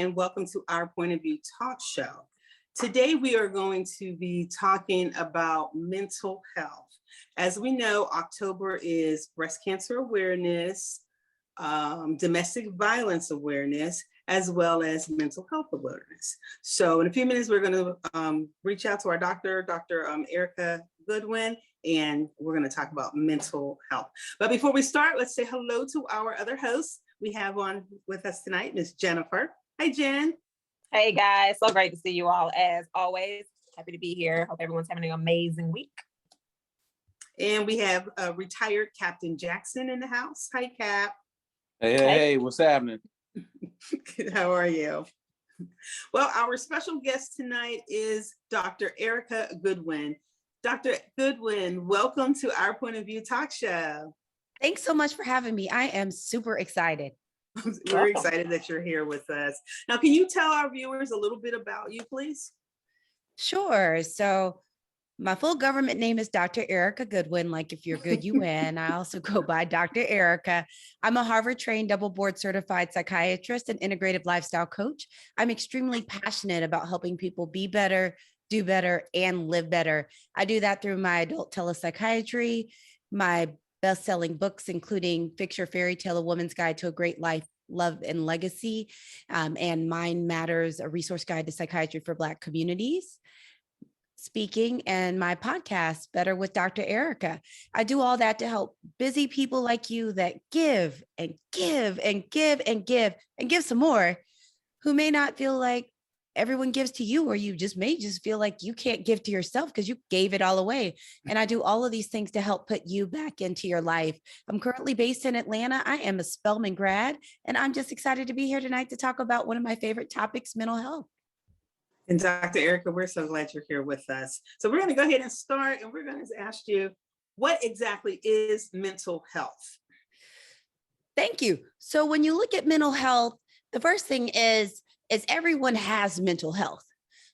and welcome to our Point of View talk show. Today, we are going to be talking about mental health. As we know, October is Breast Cancer Awareness, Domestic Violence Awareness, as well as Mental Health Awareness. So in a few minutes, we're going to reach out to our doctor, Dr. Erica Goodwin, and we're going to talk about mental health. But before we start, let's say hello to our other hosts. We have on with us tonight, Miss Jennifer. Hi, Jen. Hey, guys. So great to see you all, as always. Happy to be here. Hope everyone's having an amazing week. And we have retired Captain Jackson in the house. Hi, Cap. Hey, what's happening? How are you? Well, our special guest tonight is Dr. Erica Goodwin. Dr. Goodwin, welcome to our Point of View talk show. Thanks so much for having me. I am super excited. We're excited that you're here with us. Now, can you tell our viewers a little bit about you, please? Sure. So my full government name is Dr. Erica Goodwin. Like if you're good, you win. I also go by Dr. Erica. I'm a Harvard-trained, double board certified psychiatrist and integrative lifestyle coach. I'm extremely passionate about helping people be better, do better, and live better. I do that through my adult telepsychiatry, my best-selling books, including Fix Your Fairy Tale, A Woman's Guide to a Great Life, Love, and Legacy, and Mind Matters, a resource guide to psychiatry for Black communities. Speaking, and my podcast, Better with Dr. Erica. I do all that to help busy people like you that give and give and give and give and give some more, who may not feel like everyone gives to you, or you may just feel like you can't give to yourself because you gave it all away. And I do all of these things to help put you back into your life. I'm currently based in Atlanta. I am a Spelman grad, and I'm just excited to be here tonight to talk about one of my favorite topics, mental health. And Dr. Erica, we're so glad you're here with us. So we're going to go ahead and start, and we're going to ask you, what exactly is mental health? Thank you. So when you look at mental health, the first thing is everyone has mental health.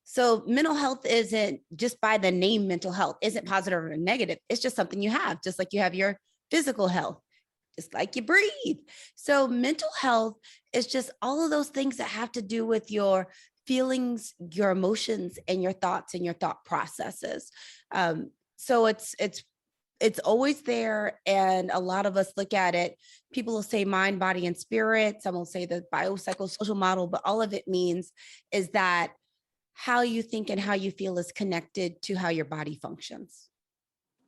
So mental health isn't just by the name mental health, isn't positive or negative. It's just something you have, just like you have your physical health, just like you breathe. So mental health is just all of those things that have to do with your feelings, your emotions, and your thoughts and your thought processes. So it's always there. And a lot of us look at it. People will say mind, body, and spirit. Some will say the biopsychosocial model, but all of it means is that how you think and how you feel is connected to how your body functions.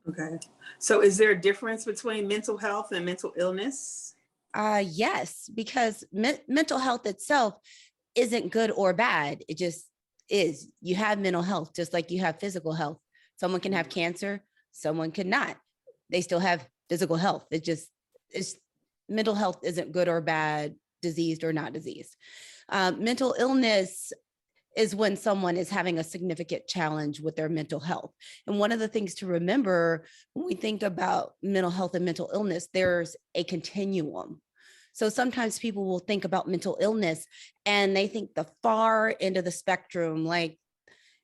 Okay. So is there a difference between mental health and mental illness? Yes, because mental health itself isn't good or bad. It just is. You have mental health, just like you have physical health. Someone can have cancer, someone could not. They still have physical health. It's mental health isn't good or bad, diseased or not diseased. Mental illness is when someone is having a significant challenge with their mental health. And one of the things to remember when we think about mental health and mental illness, there's a continuum. So sometimes people will think about mental illness and they think the far end of the spectrum, like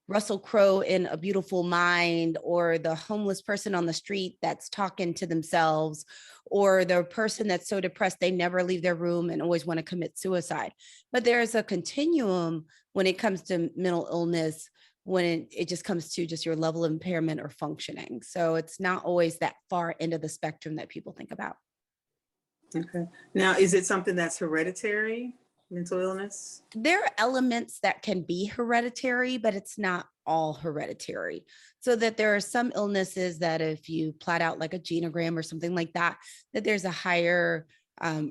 Russell Crowe in A Beautiful Mind, or the homeless person on the street that's talking to themselves, or the person that's so depressed they never leave their room and always want to commit suicide. But there's a continuum when it comes to mental illness, when it just comes to just your level of impairment or functioning. So it's not always that far end of the spectrum that people think about. Okay. Now, is it something that's hereditary, mental illness? There are elements that can be hereditary, but it's not all hereditary. So that there are some illnesses that if you plot out like a genogram or something like that, that there's a higher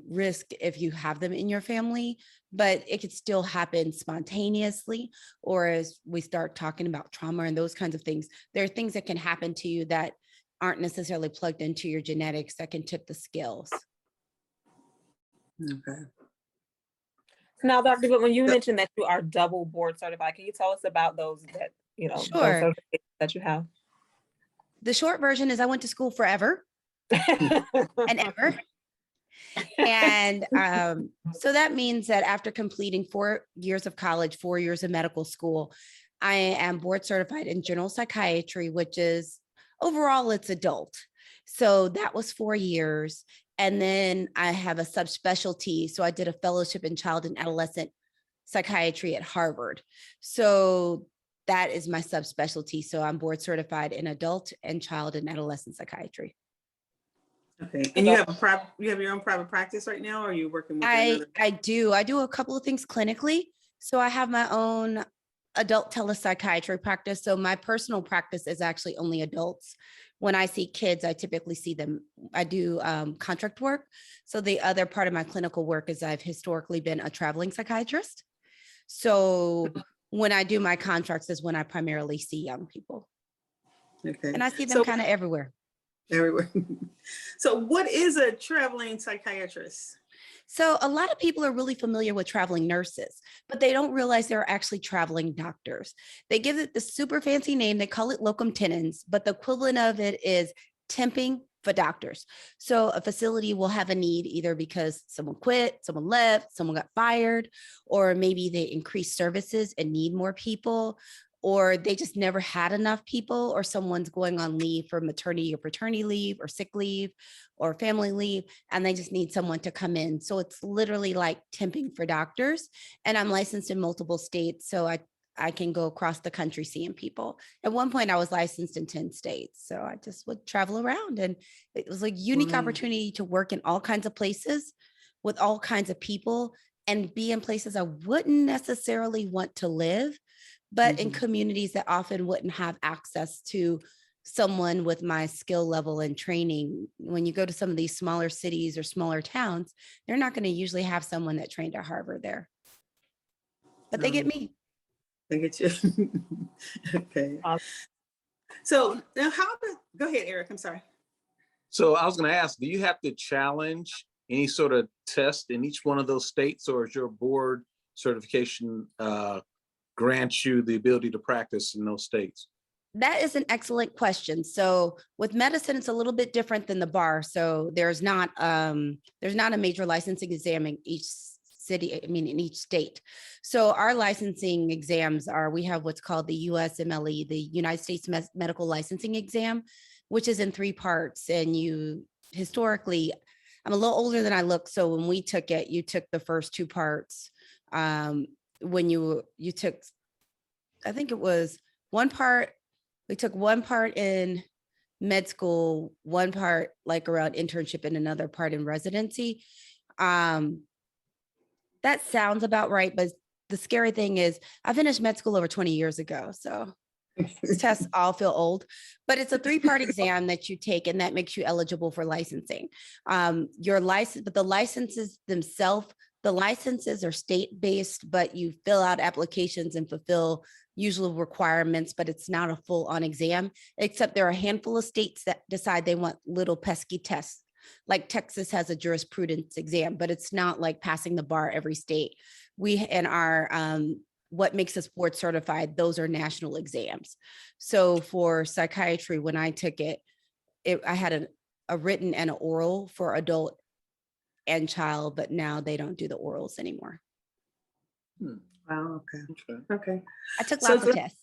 risk if you have them in your family, but it could still happen spontaneously. Or as we start talking about trauma and those kinds of things, there are things that can happen to you that aren't necessarily plugged into your genetics that can tip the scales. Okay. Now, Dr. Good, when you mentioned that you are double board certified, can you tell us about those that, those Sure. certificates that you have? The short version is I went to school forever and ever. And so that means that after completing 4 years of college, 4 years of medical school, I am board certified in general psychiatry, which is overall it's adult. So that was 4 years. And then I have a subspecialty. So I did a fellowship in child and adolescent psychiatry at Harvard. So that is my subspecialty. So I'm board certified in adult and child and adolescent psychiatry. Okay, and you have your own private practice right now, or are you working with another? I do a couple of things clinically. So I have my own adult telepsychiatry practice. So my personal practice is actually only adults. When I see kids, I typically see them. I do contract work. So the other part of my clinical work is I've historically been a traveling psychiatrist. So when I do my contracts is when I primarily see young people. Okay. And I see them kind of everywhere. Everywhere. So what is a traveling psychiatrist? So a lot of people are really familiar with traveling nurses, but they don't realize they're actually traveling doctors. They give it the super fancy name. They call it locum tenens, but the equivalent of it is temping for doctors. So a facility will have a need either because someone quit, someone left, someone got fired, or maybe they increased services and need more people, or they just never had enough people, or someone's going on leave for maternity or paternity leave or sick leave or family leave, and they just need someone to come in. So it's literally like temping for doctors. And I'm licensed in multiple states, so I can go across the country seeing people. At one point I was licensed in 10 states. So I just would travel around, and it was like unique opportunity to work in all kinds of places with all kinds of people and be in places I wouldn't necessarily want to live, but in communities that often wouldn't have access to someone with my skill level and training. When you go to some of these smaller cities or smaller towns, they're not going to usually have someone that trained at Harvard there, but they get me. They get you. Okay. So now go ahead, Eric, I'm sorry. So I was going to ask, do you have to challenge any sort of test in each one of those states, or is your board certification grants you the ability to practice in those states? That is an excellent question. So with medicine, it's a little bit different than the bar. So there's not a major licensing exam in each city, in each state. So our licensing exams we have what's called the USMLE, the United States Medical Licensing Exam, which is in 3 parts. And historically, I'm a little older than I look. So when we took it, you took the first 2 parts. When you took, I think it was 1 part, we took 1 part in med school, 1 part like around internship, and another part in residency. That sounds about right. But the scary thing is I finished med school over 20 years ago. So these tests all feel old, but it's a 3-part exam that you take, and that makes you eligible for licensing. Your license, but the licenses themselves, the licenses are state-based, but you fill out applications and fulfill usual requirements, but it's not a full-on exam, except there are a handful of states that decide they want little pesky tests. Like Texas has a jurisprudence exam, but it's not like passing the bar every state. What makes us board certified, those are national exams. So for psychiatry, when I took it, I had a written and an oral for adult and child, but now they don't do the orals anymore. Wow, okay. I took lots of tests.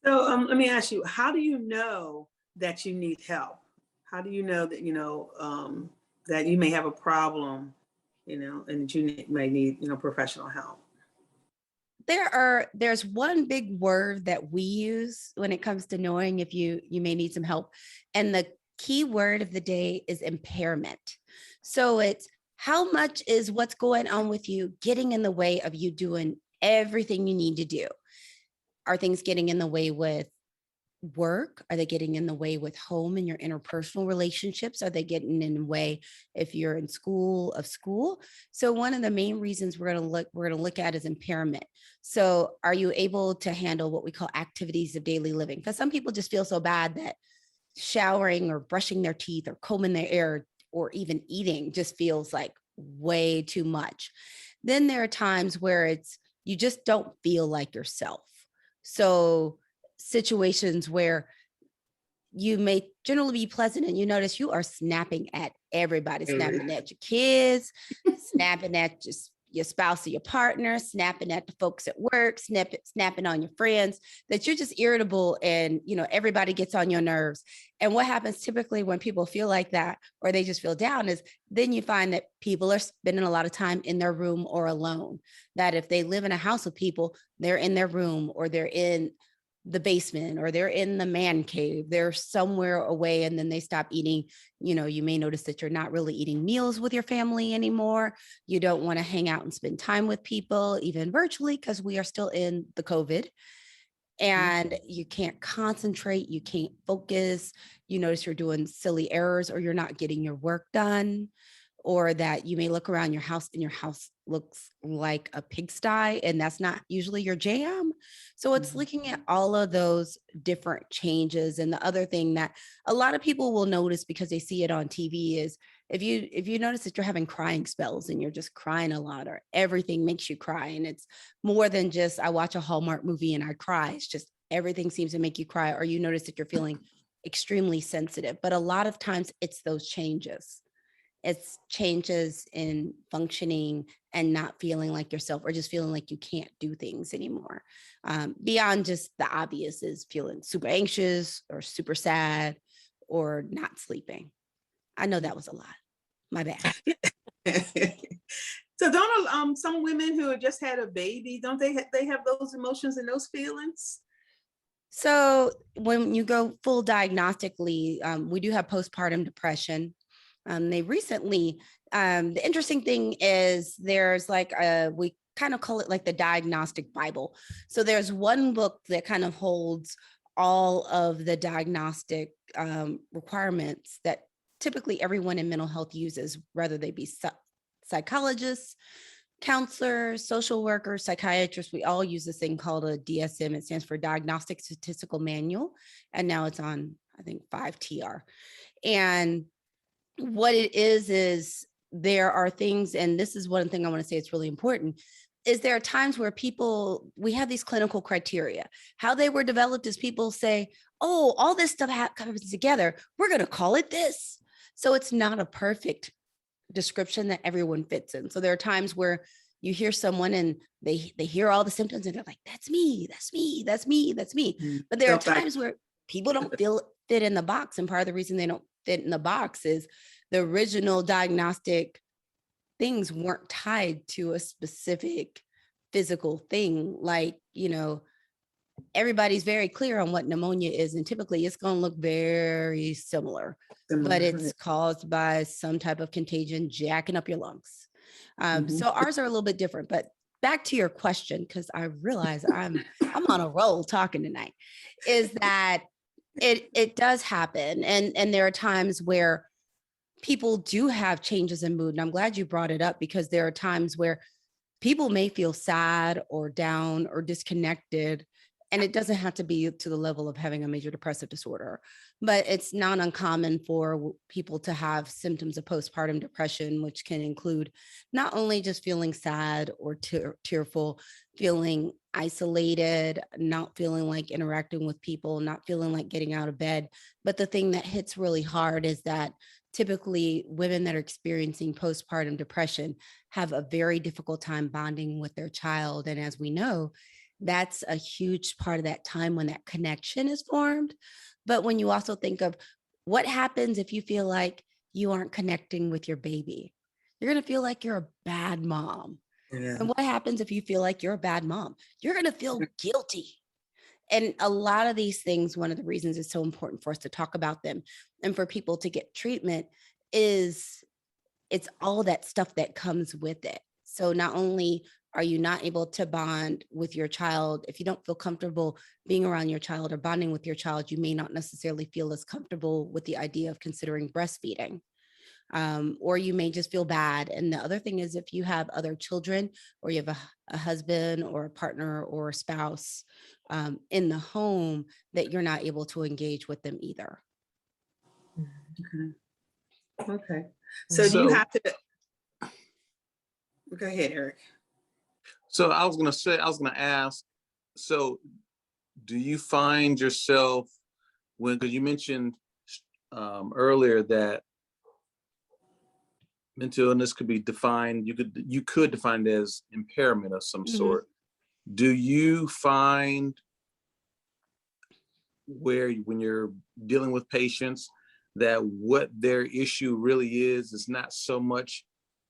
So let me ask you, how do you know that you need help? How do you know that, that you may have a problem, and that you may need, professional help? There's one big word that we use when it comes to knowing if you may need some help. And the key word of the day is impairment. So it's how much is what's going on with you getting in the way of you doing everything you need to do? Are things getting in the way with work? Are they getting in the way with home and your interpersonal relationships? Are they getting in the way if you're in school? So one of the main reasons we're going to look at is impairment. So are you able to handle what we call activities of daily living? Because some people just feel so bad that showering or brushing their teeth or combing their hair or even eating just feels like way too much. Then there are times where you just don't feel like yourself. So situations where you may generally be pleasant and you notice you are snapping at everybody, snapping at your kids, snapping at just your spouse or your partner, snapping at the folks at work, snapping on your friends, that you're just irritable and, everybody gets on your nerves. And what happens typically when people feel like that, or they just feel down, is then you find that people are spending a lot of time in their room or alone. That if they live in a house with people, they're in their room, or they're in the basement, or they're in the man cave, they're somewhere away, and then they stop eating. You may notice that you're not really eating meals with your family anymore. You don't want to hang out and spend time with people, even virtually, because we are still in the COVID, and you can't concentrate, you can't focus. You notice you're doing silly errors, or you're not getting your work done, or that you may look around your house and your house looks like a pigsty, and that's not usually your jam. So it's looking at all of those different changes. And the other thing that a lot of people will notice because they see it on TV is if you notice that you're having crying spells and you're just crying a lot, or everything makes you cry, and it's more than just I watch a Hallmark movie and I cry. It's just everything seems to make you cry, or you notice that you're feeling extremely sensitive. But a lot of times it's those changes. It's changes in functioning and not feeling like yourself, or just feeling like you can't do things anymore. Beyond just the obvious is feeling super anxious or super sad or not sleeping. I know that was a lot. My bad. So don't some women who have just had a baby, don't they have those emotions and those feelings? So when you go full diagnostically, we do have postpartum depression. They recently, the interesting thing is there's like we kind of call it like the diagnostic Bible. So there's one book that kind of holds all of the diagnostic requirements that typically everyone in mental health uses, whether they be psychologists, counselors, social workers, psychiatrists. We all use this thing called a DSM. It stands for Diagnostic Statistical Manual. And now it's on, I think, 5TR. And what it is there are things, and this is one thing I want to say it's really important, is there are times where we have these clinical criteria. How they were developed is people say, oh, all this stuff comes together, we're going to call it this. So it's not a perfect description that everyone fits in. So there are times where you hear someone and they hear all the symptoms and they're like, that's me, that's me, that's me, that's me. But there are times where people don't fit in the box. And part of the reason they don't fit in the box is the original diagnostic things weren't tied to a specific physical thing. Like, everybody's very clear on what pneumonia is, and typically it's going to look very similar, but it's caused by some type of contagion jacking up your lungs. So ours are a little bit different. But back to your question, because I realize I'm on a roll talking tonight, is that it does happen, and there are times where people do have changes in mood. And I'm glad you brought it up, because there are times where people may feel sad or down or disconnected. And it doesn't have to be to the level of having a major depressive disorder, but it's not uncommon for people to have symptoms of postpartum depression, which can include not only just feeling sad or tearful, feeling isolated, not feeling like interacting with people, not feeling like getting out of bed. But the thing that hits really hard is that typically women that are experiencing postpartum depression have a very difficult time bonding with their child. And as we know, that's a huge part of that time when that connection is formed. But when you also think of what happens if you feel like you aren't connecting with your baby, you're going to feel like you're a bad mom. Yeah. And what happens if you feel like you're a bad mom? You're going to feel guilty. And a lot of these things, one of the reasons it's so important for us to talk about them and for people to get treatment is it's all that stuff that comes with it. So not only are you not able to bond with your child, if you don't feel comfortable being around your child or bonding with your child, you may not necessarily feel as comfortable with the idea of considering breastfeeding. Or you may just feel bad. And the other thing is, if you have other children, or you have a husband or a partner or a spouse in the home, that you're not able to engage with them either. Okay. So do you have to, go ahead, Eric. So I was going to ask, so do you find yourself because you mentioned earlier that mental illness could be defined, you could define it as impairment of some Mhm. sort. Do you find where when you're dealing with patients that what their issue really is not so much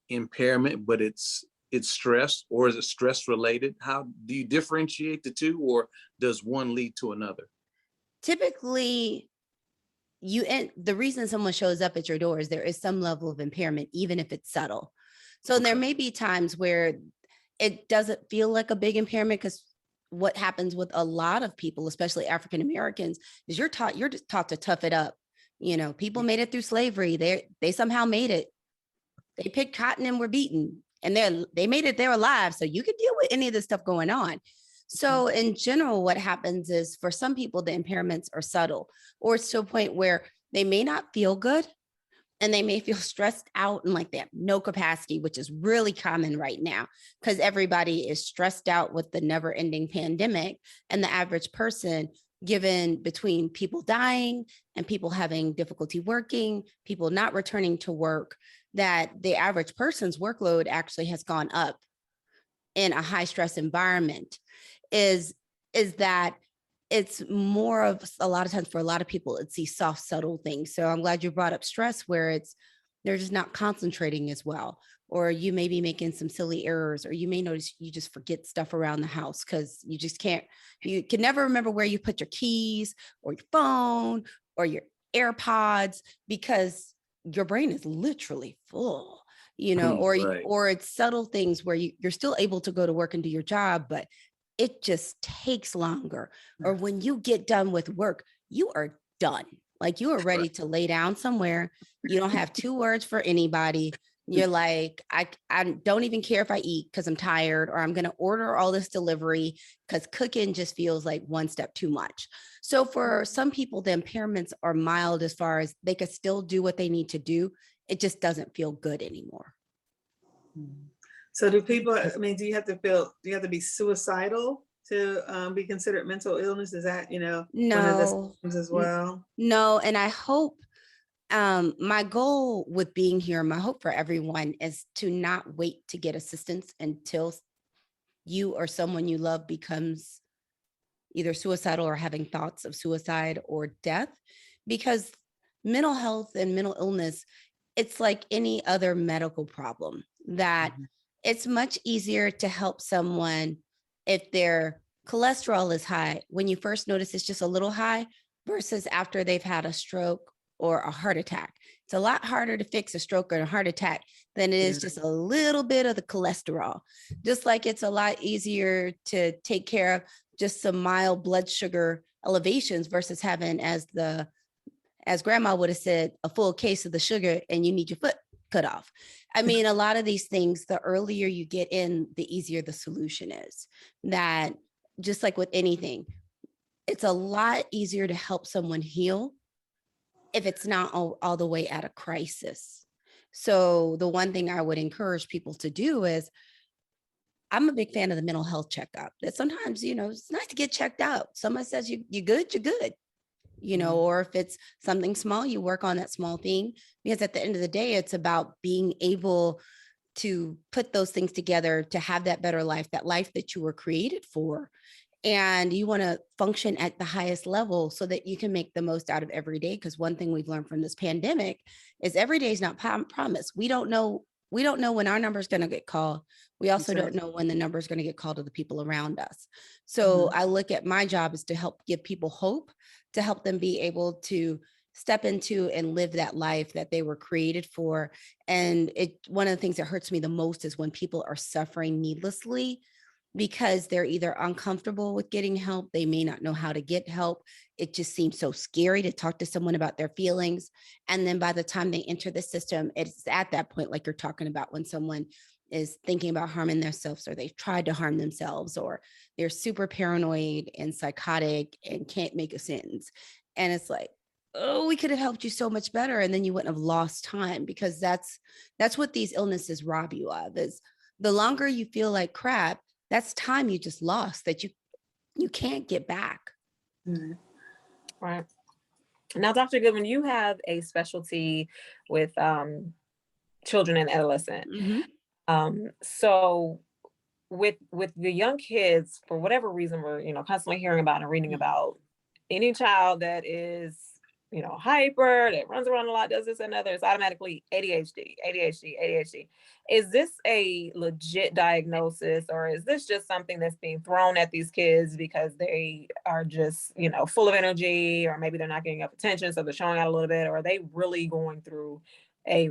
impairment, but it's stress, or is it stress related? How do you differentiate the two, or does one lead to another? Typically, the reason someone shows up at your door is there is some level of impairment, even if it's subtle. So there Okay. may be times where it doesn't feel like a big impairment, because what happens with a lot of people, especially African Americans, is you're just taught to tough it up. People made it through slavery. They somehow made it. They picked cotton and were beaten, and they made it there alive. So you could deal with any of this stuff going on. So in general, what happens is for some people, the impairments are subtle, or it's to a point where they may not feel good and they may feel stressed out and like they have no capacity, which is really common right now because everybody is stressed out with the never ending pandemic. And the average person, given between people dying and people having difficulty working, people not returning to work, that the average person's workload actually has gone up in a high stress environment, is that it's more of, a lot of times for a lot of people, it's these soft, subtle things. So I'm glad you brought up stress, where they're just not concentrating as well, or you may be making some silly errors, or you may notice you just forget stuff around the house because you can never remember where you put your keys or your phone or your AirPods, because your brain is literally full, Right. or it's subtle things where you're still able to go to work and do your job, but it just takes longer. Or when you get done with work, you are done. Like you are ready to lay down somewhere. You don't have two words for anybody. You're like, I don't even care if I eat because I'm tired, or I'm going to order all this delivery because cooking just feels like one step too much. So for some people, the impairments are mild as far as they could still do what they need to do. It just doesn't feel good anymore. So do people, I mean, do you have to be suicidal to be considered mental illness? Is that, one of the No, symptoms as n- well? no. And I hope, my goal with being here, my hope for everyone is to not wait to get assistance until you or someone you love becomes either suicidal or having thoughts of suicide or death, because mental health and mental illness, it's like any other medical problem, that Mhm. it's much easier to help someone if their cholesterol is high when you first notice it's just a little high, versus after they've had a stroke or a heart attack. It's a lot harder to fix a stroke or a heart attack than it is Yeah. just a little bit of the cholesterol. Just like it's a lot easier to take care of just some mild blood sugar elevations versus having, as grandma would have said, a full case of the sugar and you need your foot cut off. I mean, a lot of these things, the earlier you get in, the easier the solution is. That, just like with anything, it's a lot easier to help someone heal if it's not all the way at a crisis. So the one thing I would encourage people to do is, I'm a big fan of the mental health checkup. That sometimes, it's nice to get checked out. Someone says you good, you're good. Mhm. Or if it's something small, you work on that small thing, because at the end of the day, it's about being able to put those things together to have that better life, that life that you were created for. And you want to function at the highest level so that you can make the most out of every day. Because one thing we've learned from this pandemic is every day is not promised. We don't know when our number is going to get called. We also don't Exactly. know when the number is going to get called to the people around us. So Mhm. I look at my job is to help give people hope, to help them be able to step into and live that life that they were created for. And one of the things that hurts me the most is when people are suffering needlessly because they're either uncomfortable with getting help, they may not know how to get help. It just seems so scary to talk to someone about their feelings. And then by the time they enter the system, it's at that point, like you're talking about, when someone is thinking about harming themselves, or they've tried to harm themselves, or they're super paranoid and psychotic and can't make a sentence. And it's like, oh, we could have helped you so much better. And then you wouldn't have lost time, because that's what these illnesses rob you of, is the longer you feel like crap, that's time you just lost that you can't get back. Mhm. Right. Now, Dr. Goodwin, you have a specialty with children and adolescent. Mhm. So with the young kids, for whatever reason, we're constantly hearing about and reading about any child that is hyper, that runs around a lot, does this and other, is automatically ADHD, ADHD, ADHD. Is this a legit diagnosis, or is this just something that's being thrown at these kids because they are just full of energy, or maybe they're not getting enough attention, so they're showing out a little bit, or are they really going through a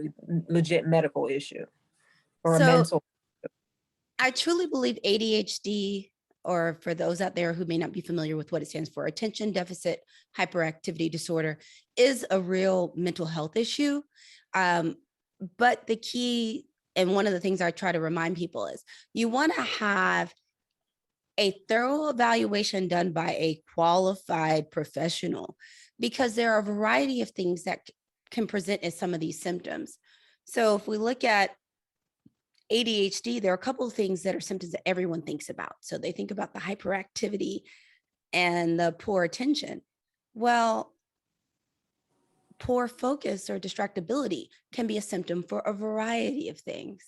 legit medical issue or a So mental? I truly believe ADHD, or for those out there who may not be familiar with what it stands for, attention deficit hyperactivity disorder, is a real mental health issue. Um, but the key, and one of the things I try to remind people is, you want to have a thorough evaluation done by a qualified professional, because there are a variety of things that can present as some of these symptoms. So if we look at ADHD, there are a couple of things that are symptoms that everyone thinks about. So they think about the hyperactivity and the poor attention. Well, poor focus or distractibility can be a symptom for a variety of things.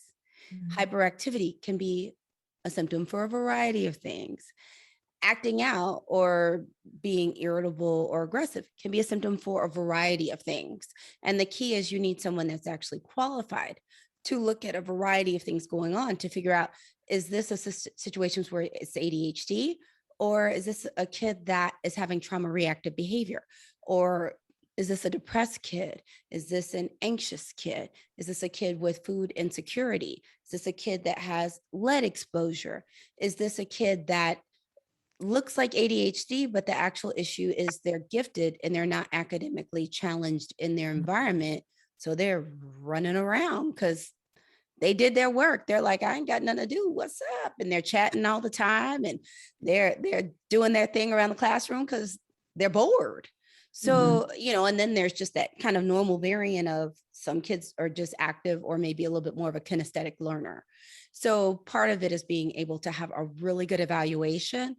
Hyperactivity can be a symptom for a variety of things. Acting out or being irritable or aggressive can be a symptom for a variety of things. And the key is, you need someone that's actually qualified to look at a variety of things going on to figure out, is this a situations where it's ADHD, or is this a kid that is having trauma reactive behavior, or is this a depressed kid? Is this an anxious kid? Is this a kid with food insecurity? Is this a kid that has lead exposure? Is this a kid that looks like ADHD, but the actual issue is they're gifted and they're not academically challenged in their environment? So they're running around because they did their work. They're like, I ain't got nothing to do. What's up? And they're chatting all the time, and they're doing their thing around the classroom because they're bored. So, and then there's just that kind of normal variant of some kids are just active or maybe a little bit more of a kinesthetic learner. So part of it is being able to have a really good evaluation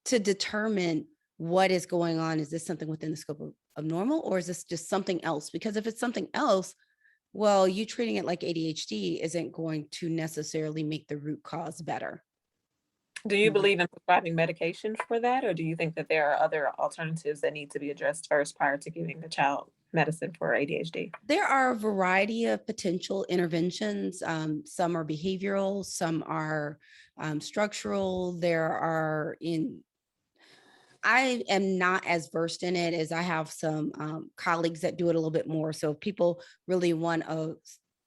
to determine what is going on. Is this something within the scope of normal, or is this just something else? Because if it's something else, well, you treating it like ADHD isn't going to necessarily make the root cause better. Do you believe in prescribing medication for that, or do you think that there are other alternatives that need to be addressed first prior to giving the child medicine for ADHD? There are a variety of potential interventions. Some are behavioral, some are structural. I am not as versed in it as I have some colleagues that do it a little bit more. So if people really want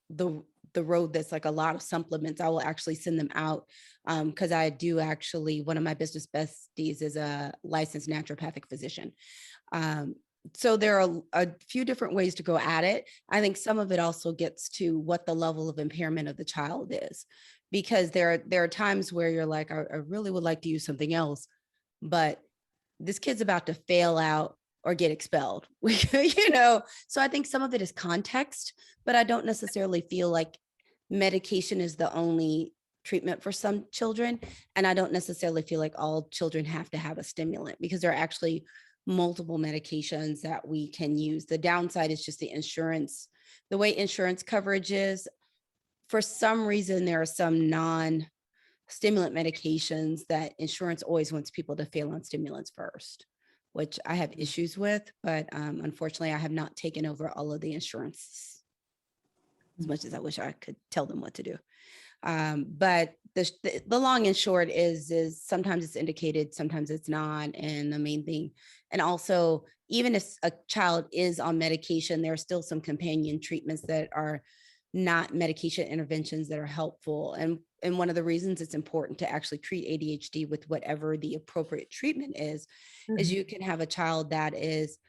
the road that's like a lot of supplements, I will actually send them out, because I do actually, one of my business besties is a licensed naturopathic physician. So there are a few different ways to go at it. I think some of it also gets to what the level of impairment of the child is, because there are times where you're like, I really would like to use something else, but this kid's about to fail out or get expelled, So I think some of it is context, but I don't necessarily feel like medication is the only treatment for some children. And I don't necessarily feel like all children have to have a stimulant, because there are actually multiple medications that we can use. The downside is just the way insurance coverage is. For some reason, there are some non-stimulant medications that insurance always wants people to fail on stimulants first, which I have issues with, but unfortunately, I have not taken over all of the insurance as much as I wish I could tell them what to do. But the long and short is sometimes it's indicated, sometimes it's not. And the main thing, and also, even if a child is on medication, there are still some companion treatments that are not medication interventions that are helpful. And one of the reasons it's important to actually treat ADHD with whatever the appropriate treatment is you can have a child that is,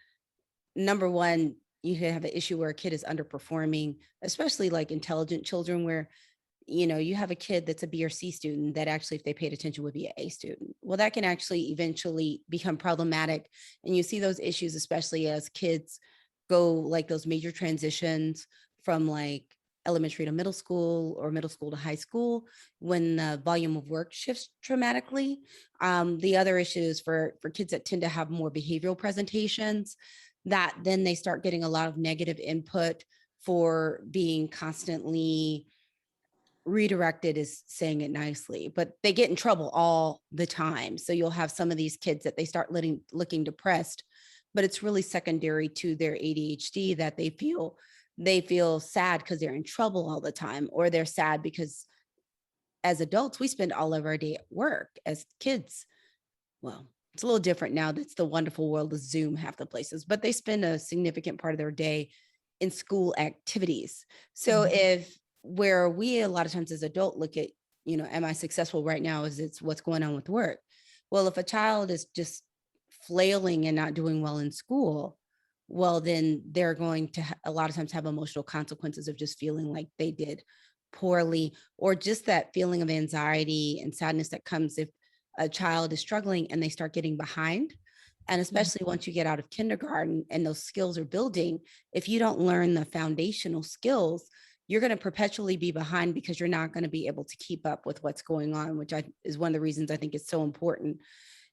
number one, you can have an issue where a kid is underperforming, especially like intelligent children, where you have a kid that's a B or C student that actually, if they paid attention, would be an A student. Well, that can actually eventually become problematic. And you see those issues, especially as kids go like those major transitions from like elementary to middle school or middle school to high school, when the volume of work shifts dramatically. The other issue is for kids that tend to have more behavioral presentations, that then they start getting a lot of negative input for being constantly redirected, is saying it nicely, but they get in trouble all the time. So you'll have some of these kids that they start looking depressed, but it's really secondary to their ADHD, that they feel sad because they're in trouble all the time, or they're sad because as adults, we spend all of our day at work. As kids, well, it's a little different now. That's the wonderful world of Zoom, half the places, but they spend a significant part of their day in school activities. So Mhm. if where we a lot of times as adult look at, am I successful right now? Is it's what's going on with work? Well, if a child is just flailing and not doing well in school, well, then they're going to a lot of times have emotional consequences of just feeling like they did poorly, or just that feeling of anxiety and sadness that comes if a child is struggling and they start getting behind. And especially once you get out of kindergarten and those skills are building, if you don't learn the foundational skills, you're going to perpetually be behind because you're not going to be able to keep up with what's going on, which is one of the reasons I think it's so important.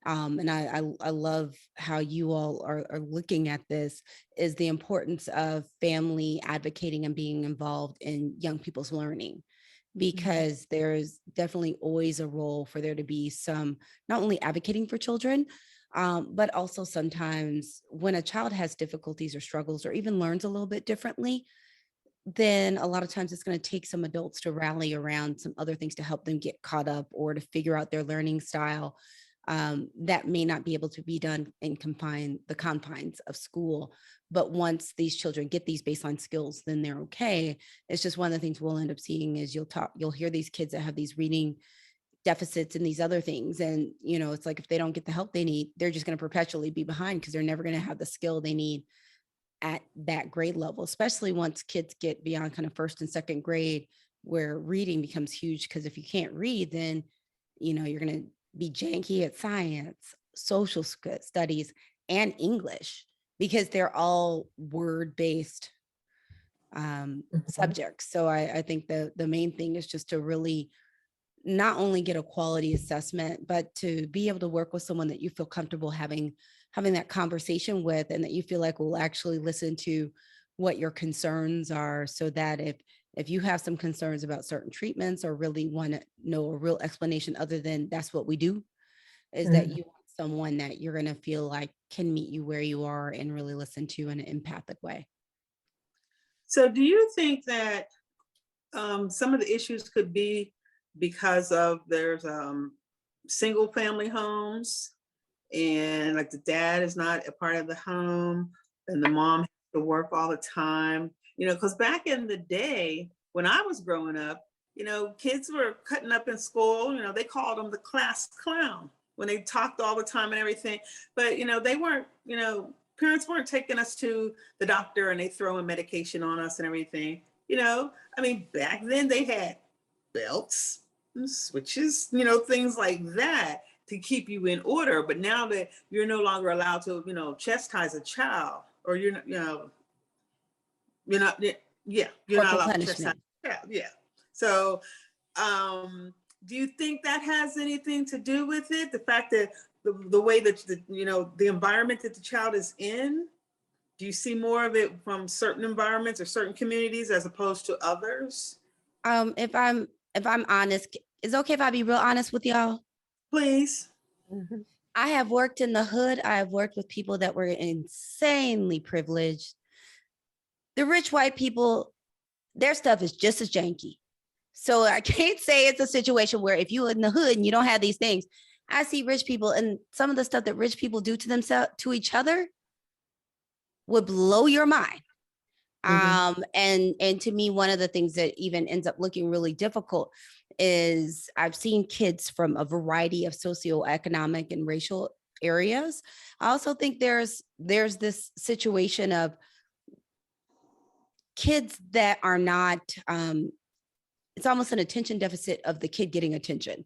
And I love how you all are looking at this, is the importance of family advocating and being involved in young people's learning, because there's definitely always a role for there to be some, not only advocating for children, but also sometimes when a child has difficulties or struggles or even learns a little bit differently, then a lot of times it's going to take some adults to rally around some other things to help them get caught up or to figure out their learning style, that may not be able to be done in the confines of school. But once these children get these baseline skills, then they're okay. It's just one of the things we'll end up seeing is you'll hear these kids that have these reading deficits and these other things. And, it's like if they don't get the help they need, they're just going to perpetually be behind because they're never going to have the skill they need at that grade level, especially once kids get beyond kind of first and second grade, where reading becomes huge. Because if you can't read, then, you're going to be janky at science, social studies, and English, because they're all word-based subjects. So I think the main thing is just to really not only get a quality assessment, but to be able to work with someone that you feel comfortable having that conversation with, and that you feel like will actually listen to what your concerns are, so that if you have some concerns about certain treatments or really want to know a real explanation other than that's what we do, is that you want someone that you're going to feel like can meet you where you are and really listen to in an empathic way. So do you think that some of the issues could be because of there's single family homes, and like the dad is not a part of the home and the mom has to work all the time, because back in the day when I was growing up, kids were cutting up in school, they called them the class clown when they talked all the time and everything. But, they weren't, parents weren't taking us to the doctor and they throwing medication on us and everything. I mean, back then they had belts and switches, things like that to keep you in order. But now that you're no longer allowed to, chastise a child, or you're not, you're not, yeah, you're not Corporal allowed to chastise punishment. a child. Yeah. So, do you think that has anything to do with it? The fact that the way that the environment that the child is in, do you see more of it from certain environments or certain communities as opposed to others? If I'm honest, is it okay if I be real honest with y'all? Please. I have worked in the hood. I have worked with people that were insanely privileged. The rich white people, their stuff is just as janky. So I can't say it's a situation where if you're in the hood and you don't have these things. I see rich people, and some of the stuff that rich people do to themselves, to each other, would blow your mind. And to me, one of the things that even ends up looking really difficult is I've seen kids from a variety of socioeconomic and racial areas. I also think there's this situation of kids that are not, it's almost an attention deficit of the kid getting attention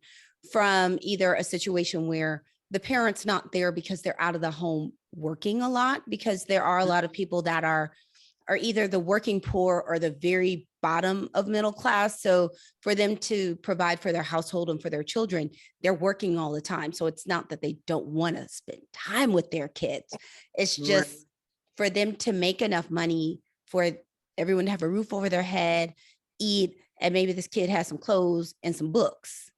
from either a situation where the parent's not there because they're out of the home working a lot, because there are a lot of people that are either the working poor or the very bottom of middle class. So for them to provide for their household and for their children, they're working all the time. So it's not that they don't want to spend time with their kids. It's just for them to make enough money for everyone to have a roof over their head, eat, and maybe this kid has some clothes and some books.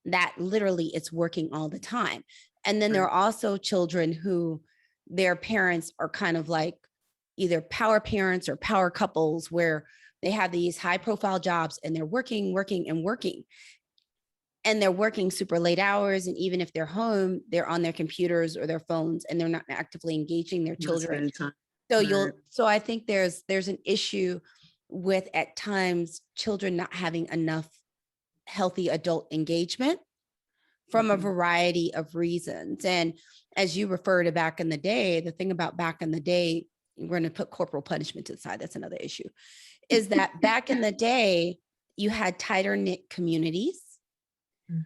That literally it's working all the time. And then there are also children who their parents are kind of like either power parents or power couples where they have these high profile jobs and they're working. And they're working super late hours. And even if they're home, they're on their computers or their phones and they're not actively engaging their children. So I think there's an issue with at times children not having enough healthy adult engagement from a variety of reasons. And as you refer to back in the day, the thing about back in the day, we're going to put corporal punishment to the side. That's another issue, is that back in the day, you had tighter knit communities.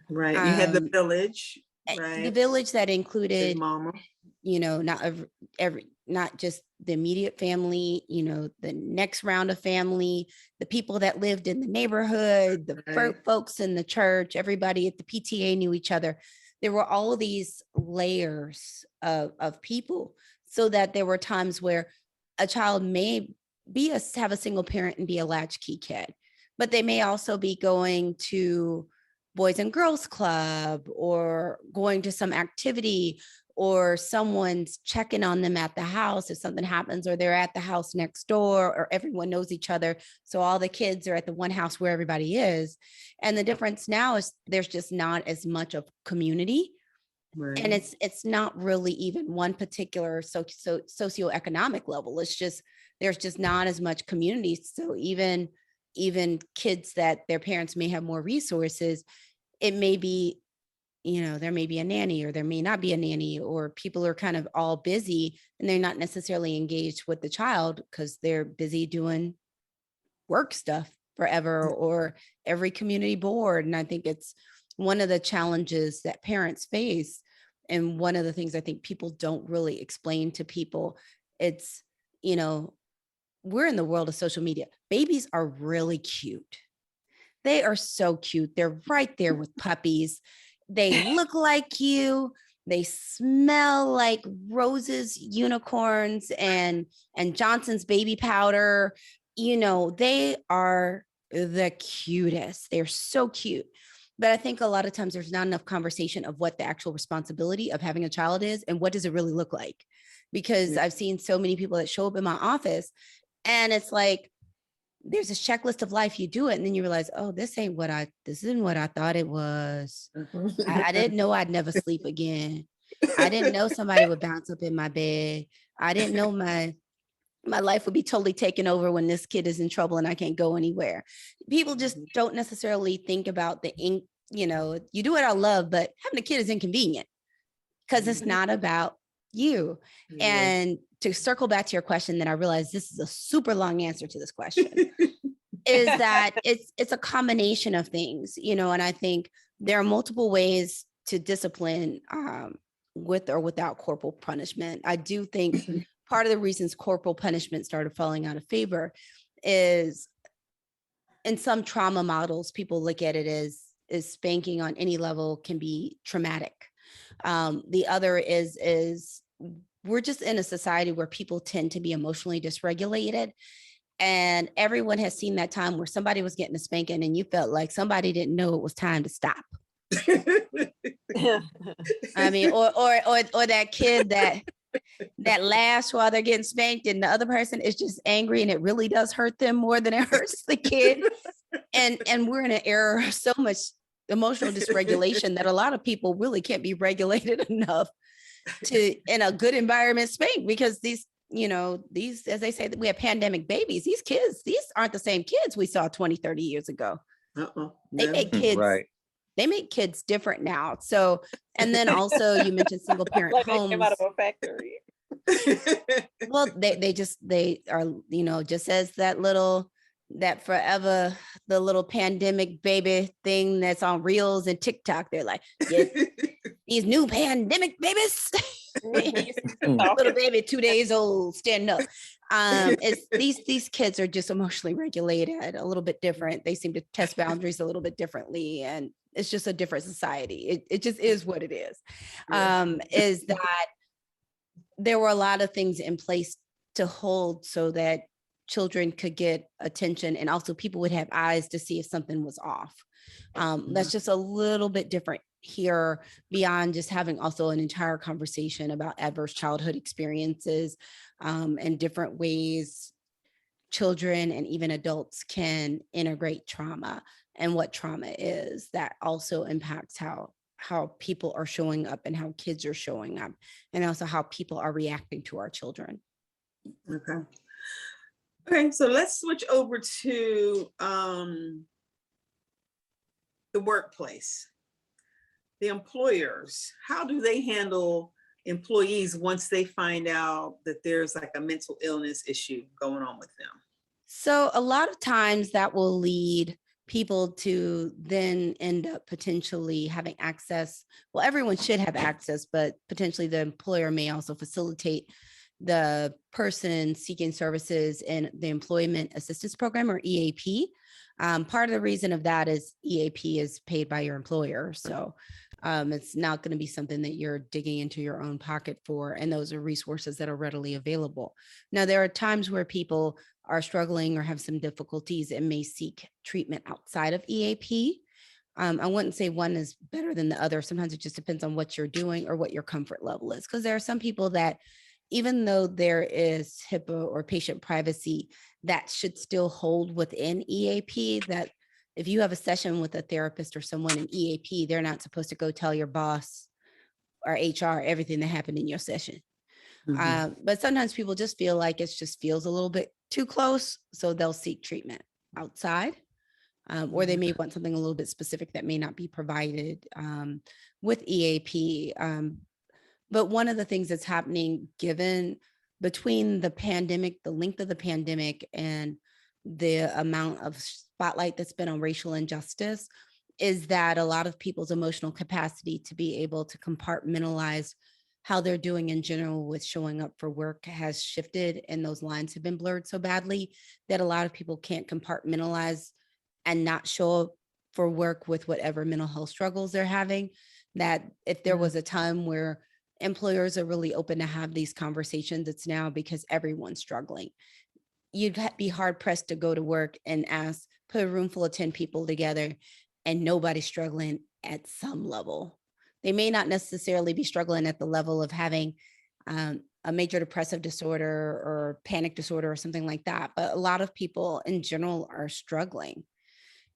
Right. You had the village, The right? village that Big included, mama. not just the immediate family, the next round of family, the people that lived in the neighborhood, the Right. folks in the church, everybody at the PTA knew each other. There were all of these layers of people, so that there were times where a child may have a single parent and be a latchkey kid, but they may also be going to Boys and Girls Club or going to some activity, or someone's checking on them at the house if something happens, or they're at the house next door, or everyone knows each other. So all the kids are at the one house where everybody is. And the difference now is there's just not as much of community. Right. And it's not really even one particular socioeconomic level. It's just, there's just not as much community. So even kids that their parents may have more resources, it may be, there may be a nanny or there may not be a nanny, or people are kind of all busy and they're not necessarily engaged with the child because they're busy doing work stuff forever or every community board. And I think it's one of the challenges that parents face. And one of the things I think people don't really explain to people, it's, we're in the world of social media. Babies are really cute. They are so cute. They're right there with puppies. They look like you. They smell like roses, unicorns, and Johnson's baby powder. They are the cutest. They're so cute. But I think a lot of times there's not enough conversation of what the actual responsibility of having a child is and what does it really look like? Because I've seen so many people that show up in my office and it's like, there's a checklist of life, you do it. And then you realize, oh, this isn't what I thought it was. I didn't know I'd never sleep again. I didn't know somebody would bounce up in my bed. I didn't know my life would be totally taken over when this kid is in trouble and I can't go anywhere. People just don't necessarily think about you do it out of love, but having a kid is inconvenient because it's not about you. And to circle back to your question, that I realize this is a super long answer to this question, is that it's a combination of things, and I think there are multiple ways to discipline with or without corporal punishment. I do think part of the reasons corporal punishment started falling out of favor is in some trauma models, people look at it as spanking on any level can be traumatic. The other is we're just in a society where people tend to be emotionally dysregulated. And everyone has seen that time where somebody was getting a spanking and you felt like somebody didn't know it was time to stop. I mean, or that kid that laughs while they're getting spanked and the other person is just angry and it really does hurt them more than it hurts the kid. And we're in an era of so much emotional dysregulation that a lot of people really can't be regulated enough to, in a good environment, spank, because these, as they say, that we have pandemic babies, these kids, these aren't the same kids we saw 20, 30 years ago. They make kids, right. They make kids different now. So, and then also you mentioned single parent like homes. they came out of a factory. Well, they are, just as that forever, the little pandemic baby thing that's on Reels and TikTok. They're like, yeah, these new pandemic babies. Little baby, 2 days old, stand up. It's these kids are just emotionally regulated a little bit different. They seem to test boundaries a little bit differently, and it's just a different society. It just is what it is. Is that there were a lot of things in place to hold so that children could get attention, and also people would have eyes to see if something was off. That's just a little bit different here, beyond just having also an entire conversation about adverse childhood experiences, and different ways children and even adults can integrate trauma, and what trauma is. That also impacts how people are showing up and how kids are showing up, and also how people are reacting to our children. Okay. Okay, so let's switch over to the workplace. The employers, how do they handle employees once they find out that there's like a mental illness issue going on with them? So a lot of times that will lead people to then end up potentially having access. Well, everyone should have access, but potentially the employer may also facilitate the person seeking services in the Employment Assistance Program, or EAP. Part of the reason of that is EAP is paid by your employer. So it's not going to be something that you're digging into your own pocket for. And those are resources that are readily available. Now, there are times where people are struggling or have some difficulties and may seek treatment outside of EAP. I wouldn't say one is better than the other. Sometimes it just depends on what you're doing or what your comfort level is. Because there are some people that, even though there is HIPAA or patient privacy, that should still hold within EAP, that if you have a session with a therapist or someone in EAP, they're not supposed to go tell your boss or HR everything that happened in your session. But sometimes people just feel like it just feels a little bit too close, so they'll seek treatment outside, or they may want something a little bit specific that may not be provided with EAP. But one of the things that's happening, given between the pandemic, the length of the pandemic, and the amount of spotlight that's been on racial injustice, is that a lot of people's emotional capacity to be able to compartmentalize how they're doing in general with showing up for work has shifted, and those lines have been blurred so badly that a lot of people can't compartmentalize and not show up for work with whatever mental health struggles they're having. That if there was a time where employers are really open to have these conversations, it's now, because everyone's struggling. You'd be hard pressed to go to work and put a room full of 10 people together and nobody's struggling at some level. They may not necessarily be struggling at the level of having a major depressive disorder or panic disorder or something like that, but a lot of people in general are struggling.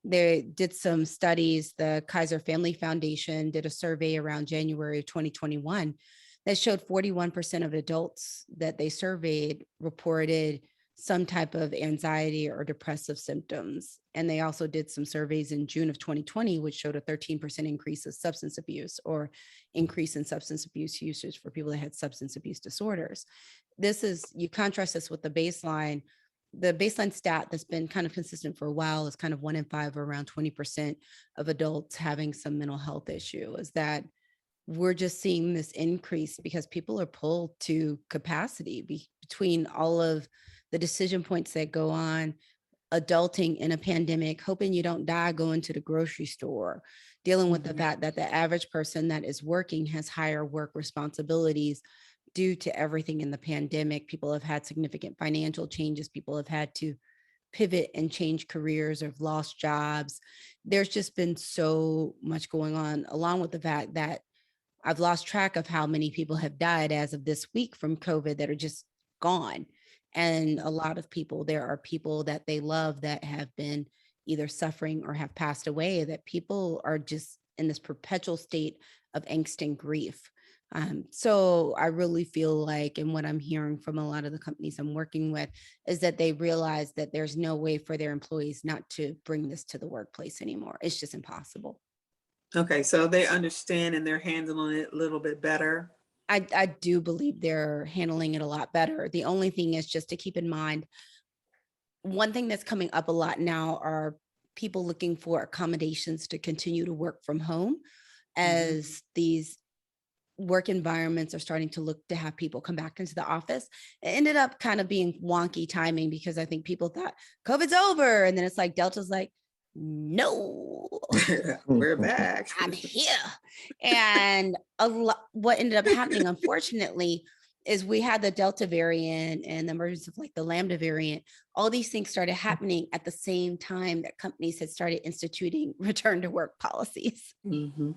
They did some studies. The Kaiser Family Foundation did a survey around January of 2021 that showed 41% of adults that they surveyed reported some type of anxiety or depressive symptoms. And they also did some surveys in June of 2020, which showed a 13% increase of substance abuse, or increase in substance abuse usage for people that had substance abuse disorders. You contrast this with the baseline. The baseline stat that's been kind of consistent for a while is kind of 1 in 5, or around 20% of adults having some mental health issue. Is that we're just seeing this increase because people are pulled to capacity between all of the decision points that go on, adulting in a pandemic, hoping you don't die going to the grocery store, dealing with the fact that the average person that is working has higher work responsibilities due to everything in the pandemic. People have had significant financial changes. People have had to pivot and change careers or have lost jobs. There's just been so much going on, along with the fact that I've lost track of how many people have died as of this week from COVID that are just gone. And a lot of people, there are people that they love that have been either suffering or have passed away, that people are just in this perpetual state of angst and grief. So I really feel like, and what I'm hearing from a lot of the companies I'm working with, is that they realize that there's no way for their employees not to bring this to the workplace anymore. It's just impossible. Okay, so they understand and they're handling it a little bit better. I do believe they're handling it a lot better. The only thing is just to keep in mind, one thing that's coming up a lot now are people looking for accommodations to continue to work from home, as these work environments are starting to look to have people come back into the office. It ended up kind of being wonky timing, because I think people thought COVID's over, and then it's like Delta's like, no, We're back. I'm here. And what ended up happening, unfortunately, is we had the Delta variant and the emergence of like the Lambda variant. All these things started happening at the same time that companies had started instituting return to work policies. Mhm.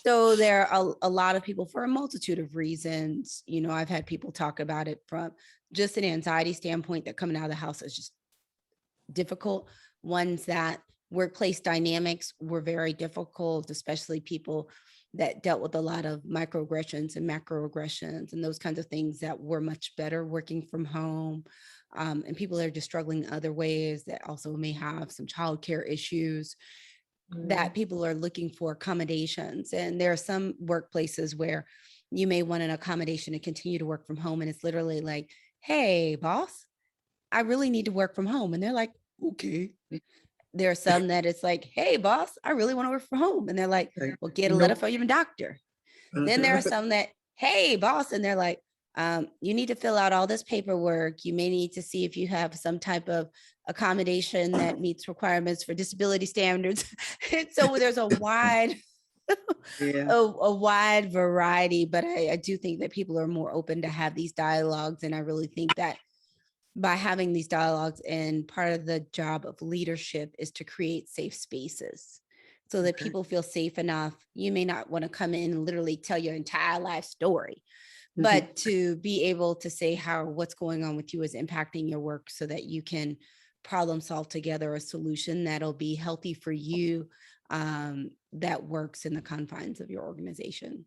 So there are a lot of people, for a multitude of reasons, I've had people talk about it from just an anxiety standpoint, that coming out of the house is just difficult. Ones that workplace dynamics were very difficult, especially people that dealt with a lot of microaggressions and macroaggressions and those kinds of things that were much better working from home. And people that are just struggling in other ways that also may have some childcare issues, that people are looking for accommodations. And there are some workplaces where you may want an accommodation to continue to work from home. And it's literally like, hey, boss, I really need to work from home. And they're like, okay. There are some that it's like, hey, boss, I really want to work from home. And they're like, well, get a letter Nope. from your doctor. Then there are some that, hey, boss, and they're like, you need to fill out all this paperwork. You may need to see if you have some type of accommodation that meets requirements for disability standards. And so there's a wide, Yeah. a wide variety, but I do think that people are more open to have these dialogues. And I really think that by having these dialogues, and part of the job of leadership is to create safe spaces so that Okay. people feel safe enough. You may not want to come in and literally tell your entire life story, but to be able to say how what's going on with you is impacting your work so that you can problem solve together a solution that'll be healthy for you, that works in the confines of your organization.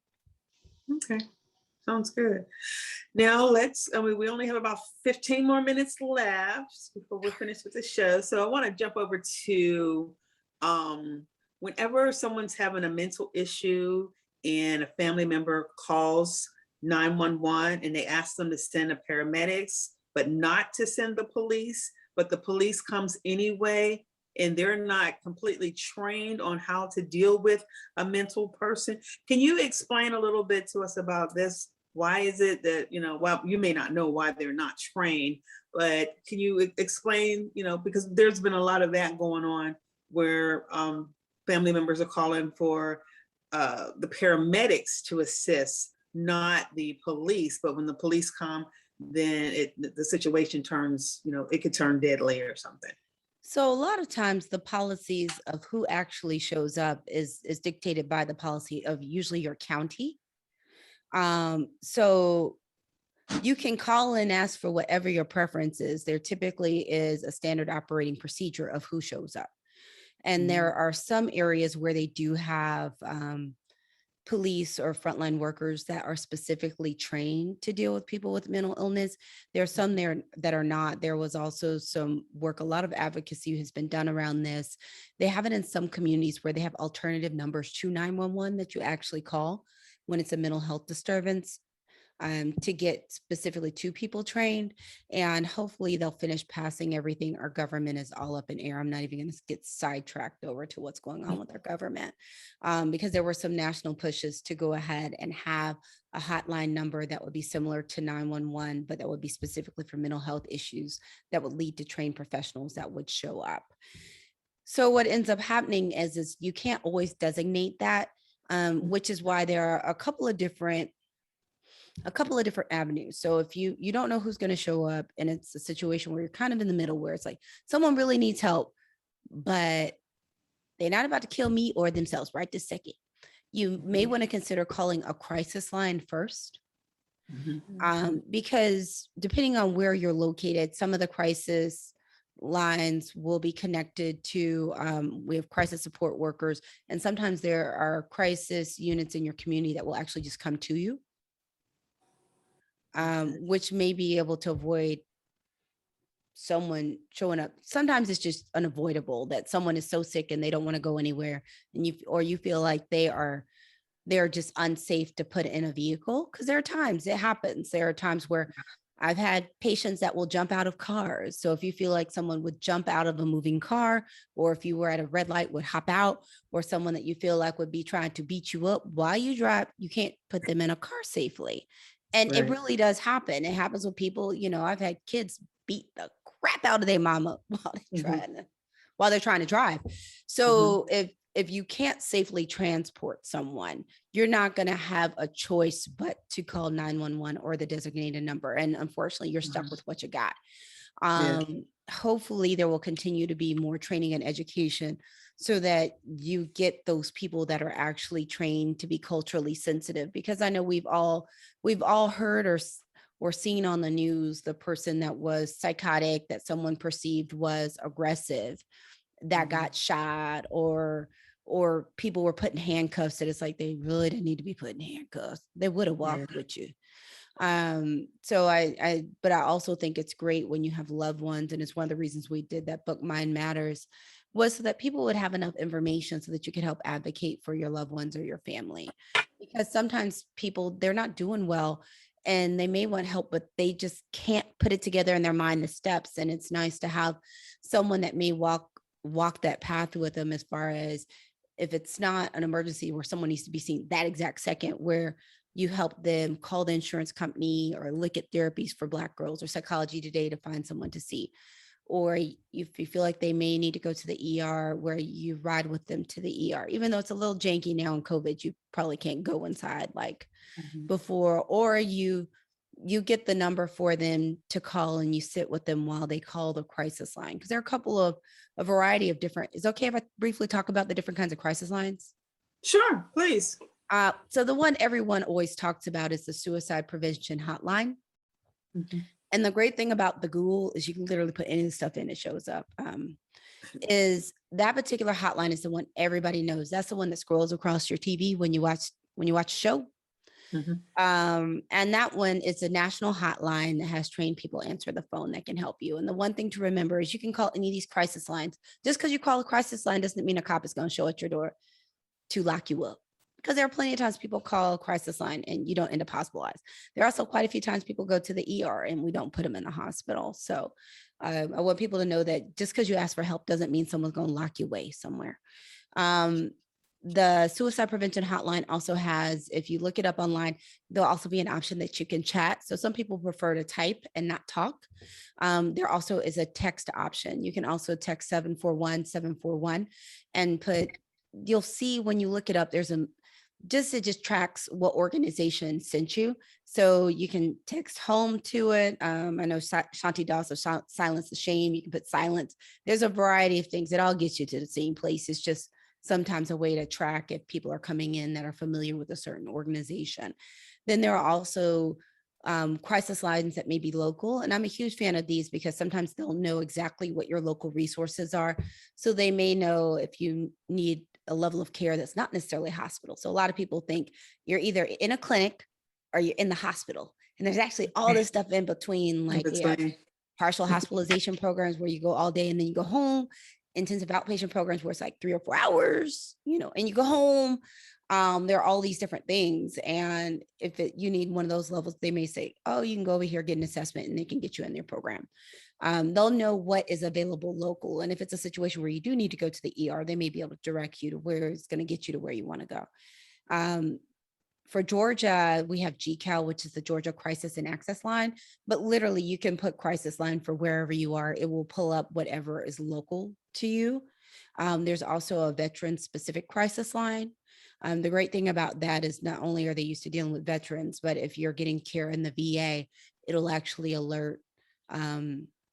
Okay. Sounds good. Now we only have about 15 more minutes left before we're finished with the show. So I want to jump over to whenever someone's having a mental issue and a family member calls 911 and they ask them to send the paramedics, but not to send the police, but the police comes anyway, and they're not completely trained on how to deal with a mental person. Can you explain a little bit to us about this? Why is it that, well, you may not know why they're not trained, but can you explain, because there's been a lot of that going on where family members are calling for the paramedics to assist, not the police. But when the police come, then the situation turns, it could turn deadly or something. So a lot of times the policies of who actually shows up is dictated by the policy of usually your county. So you can call and ask for whatever your preference is. There typically is a standard operating procedure of who shows up. And there are some areas where they do have police or frontline workers that are specifically trained to deal with people with mental illness. There are some there that are not. There was also some work, a lot of advocacy has been done around this. They have it in some communities where they have alternative numbers to 911 that you actually call when it's a mental health disturbance, to get specifically to people trained. And hopefully they'll finish passing everything. Our government is all up in air. I'm not even going to get sidetracked over to what's going on with our government, because there were some national pushes to go ahead and have a hotline number that would be similar to 911, but that would be specifically for mental health issues that would lead to trained professionals that would show up. So what ends up happening is you can't always designate that, which is why there are a couple of different avenues. So if you don't know who's going to show up, and it's a situation where you're kind of in the middle, where it's like someone really needs help, but they're not about to kill me or themselves right this second, you may want to consider calling a crisis line first. Because depending on where you're located, some of the crisis lines will be connected to, we have crisis support workers, and sometimes there are crisis units in your community that will actually just come to you, which may be able to avoid someone showing up. Sometimes it's just unavoidable that someone is so sick and they don't want to go anywhere, and you feel like they're just unsafe to put in a vehicle, because there are times it happens. There are times where I've had patients that will jump out of cars. So if you feel like someone would jump out of a moving car, or if you were at a red light would hop out, or someone that you feel like would be trying to beat you up while you drive, you can't put them in a car safely. And it really does happen. It happens with people, I've had kids beat the crap out of their mama while they're trying to drive. So if if you can't safely transport someone, you're not going to have a choice but to call 911 or the designated number. And unfortunately, you're stuck with what you got. Yeah. Hopefully there will continue to be more training and education so that you get those people that are actually trained to be culturally sensitive, because I know we've all heard or seen on the news the person that was psychotic that someone perceived was aggressive that Mhm. got shot, or people were put in handcuffs that it's like they really didn't need to be put in handcuffs. They would have walked with you. So but I also think it's great when you have loved ones, and it's one of the reasons we did that book Mind Matters, was so that people would have enough information so that you could help advocate for your loved ones or your family, because sometimes people, they're not doing well and they may want help, but they just can't put it together in their mind, the steps. And it's nice to have someone that may walk that path with them, as far as if it's not an emergency where someone needs to be seen that exact second, where you help them call the insurance company or look at therapies for Black girls or Psychology Today to find someone to see. Or if you feel like they may need to go to the ER, where you ride with them to the ER, even though it's a little janky now in COVID, you probably can't go inside like Mhm. before, or you get the number for them to call and you sit with them while they call the crisis line. Because there are a variety of different, is it okay if I briefly talk about the different kinds of crisis lines? Sure, please. So the one everyone always talks about is the suicide prevention hotline. Mhm. And the great thing about the Google is you can literally put any of the stuff in, it shows up. Is that particular hotline is the one everybody knows. That's the one that scrolls across your TV when you watch a show. Mhm. And that one is a national hotline that has trained people answer the phone that can help you. And the one thing to remember is you can call any of these crisis lines. Just because you call a crisis line doesn't mean a cop is going to show at your door to lock you up. Because there are plenty of times people call a crisis line and you don't end up hospitalized. There are also quite a few times people go to the ER and we don't put them in the hospital. So I want people to know that just because you ask for help doesn't mean someone's going to lock you away somewhere. The suicide prevention hotline also has, if you look it up online, there'll also be an option that you can chat. So some people prefer to type and not talk. There also is a text option. You can also text 741-741 and you'll see when you look it up, it just tracks what organization sent you. So you can text home to it. I know Shanti Doss of Silence the Shame. You can put silence. There's a variety of things that all get you to the same place. It's just sometimes a way to track if people are coming in that are familiar with a certain organization. Then there are also crisis lines that may be local. And I'm a huge fan of these because sometimes they'll know exactly what your local resources are. So they may know if you need a level of care that's not necessarily hospital. So a lot of people think you're either in a clinic or you're in the hospital. And there's actually all this stuff in between, like we have partial hospitalization programs where you go all day and then you go home, intensive outpatient programs where it's like 3 or 4 hours, and you go home. There are all these different things. And if you need one of those levels, they may say, oh, you can go over here, get an assessment, and they can get you in their program. They'll know what is available local. And if it's a situation where you do need to go to the ER, they may be able to direct you to where it's going to get you to where you want to go. For Georgia, we have GCAL, which is the Georgia Crisis and Access Line, but literally you can put crisis line for wherever you are. It will pull up whatever is local to you. There's also a veteran specific crisis line. The great thing about that is not only are they used to dealing with veterans, but if you're getting care in the VA, it'll actually alert.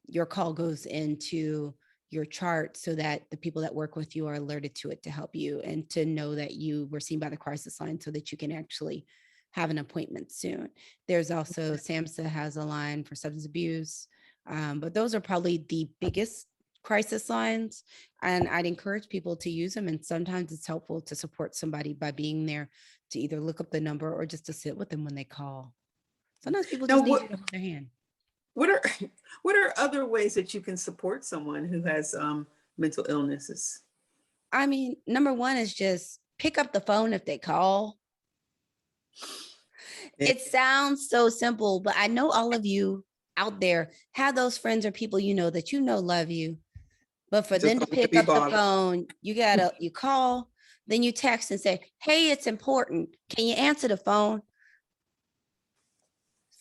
Your call goes into your chart so that the people that work with you are alerted to it to help you and to know that you were seen by the crisis line so that you can actually have an appointment soon. There's also SAMHSA has a line for substance abuse, but those are probably the biggest crisis lines, and I'd encourage people to use them. And sometimes it's helpful to support somebody by being there to either look up the number or just to sit with them when they call. Sometimes people just need you to hold their hand. What are other ways that you can support someone who has mental illnesses? I mean, number one is just pick up the phone if they call. It sounds so simple, but I know all of you out there have those friends or people that love you. But for them to pick up the phone, you call, then you text and say, hey, it's important. Can you answer the phone?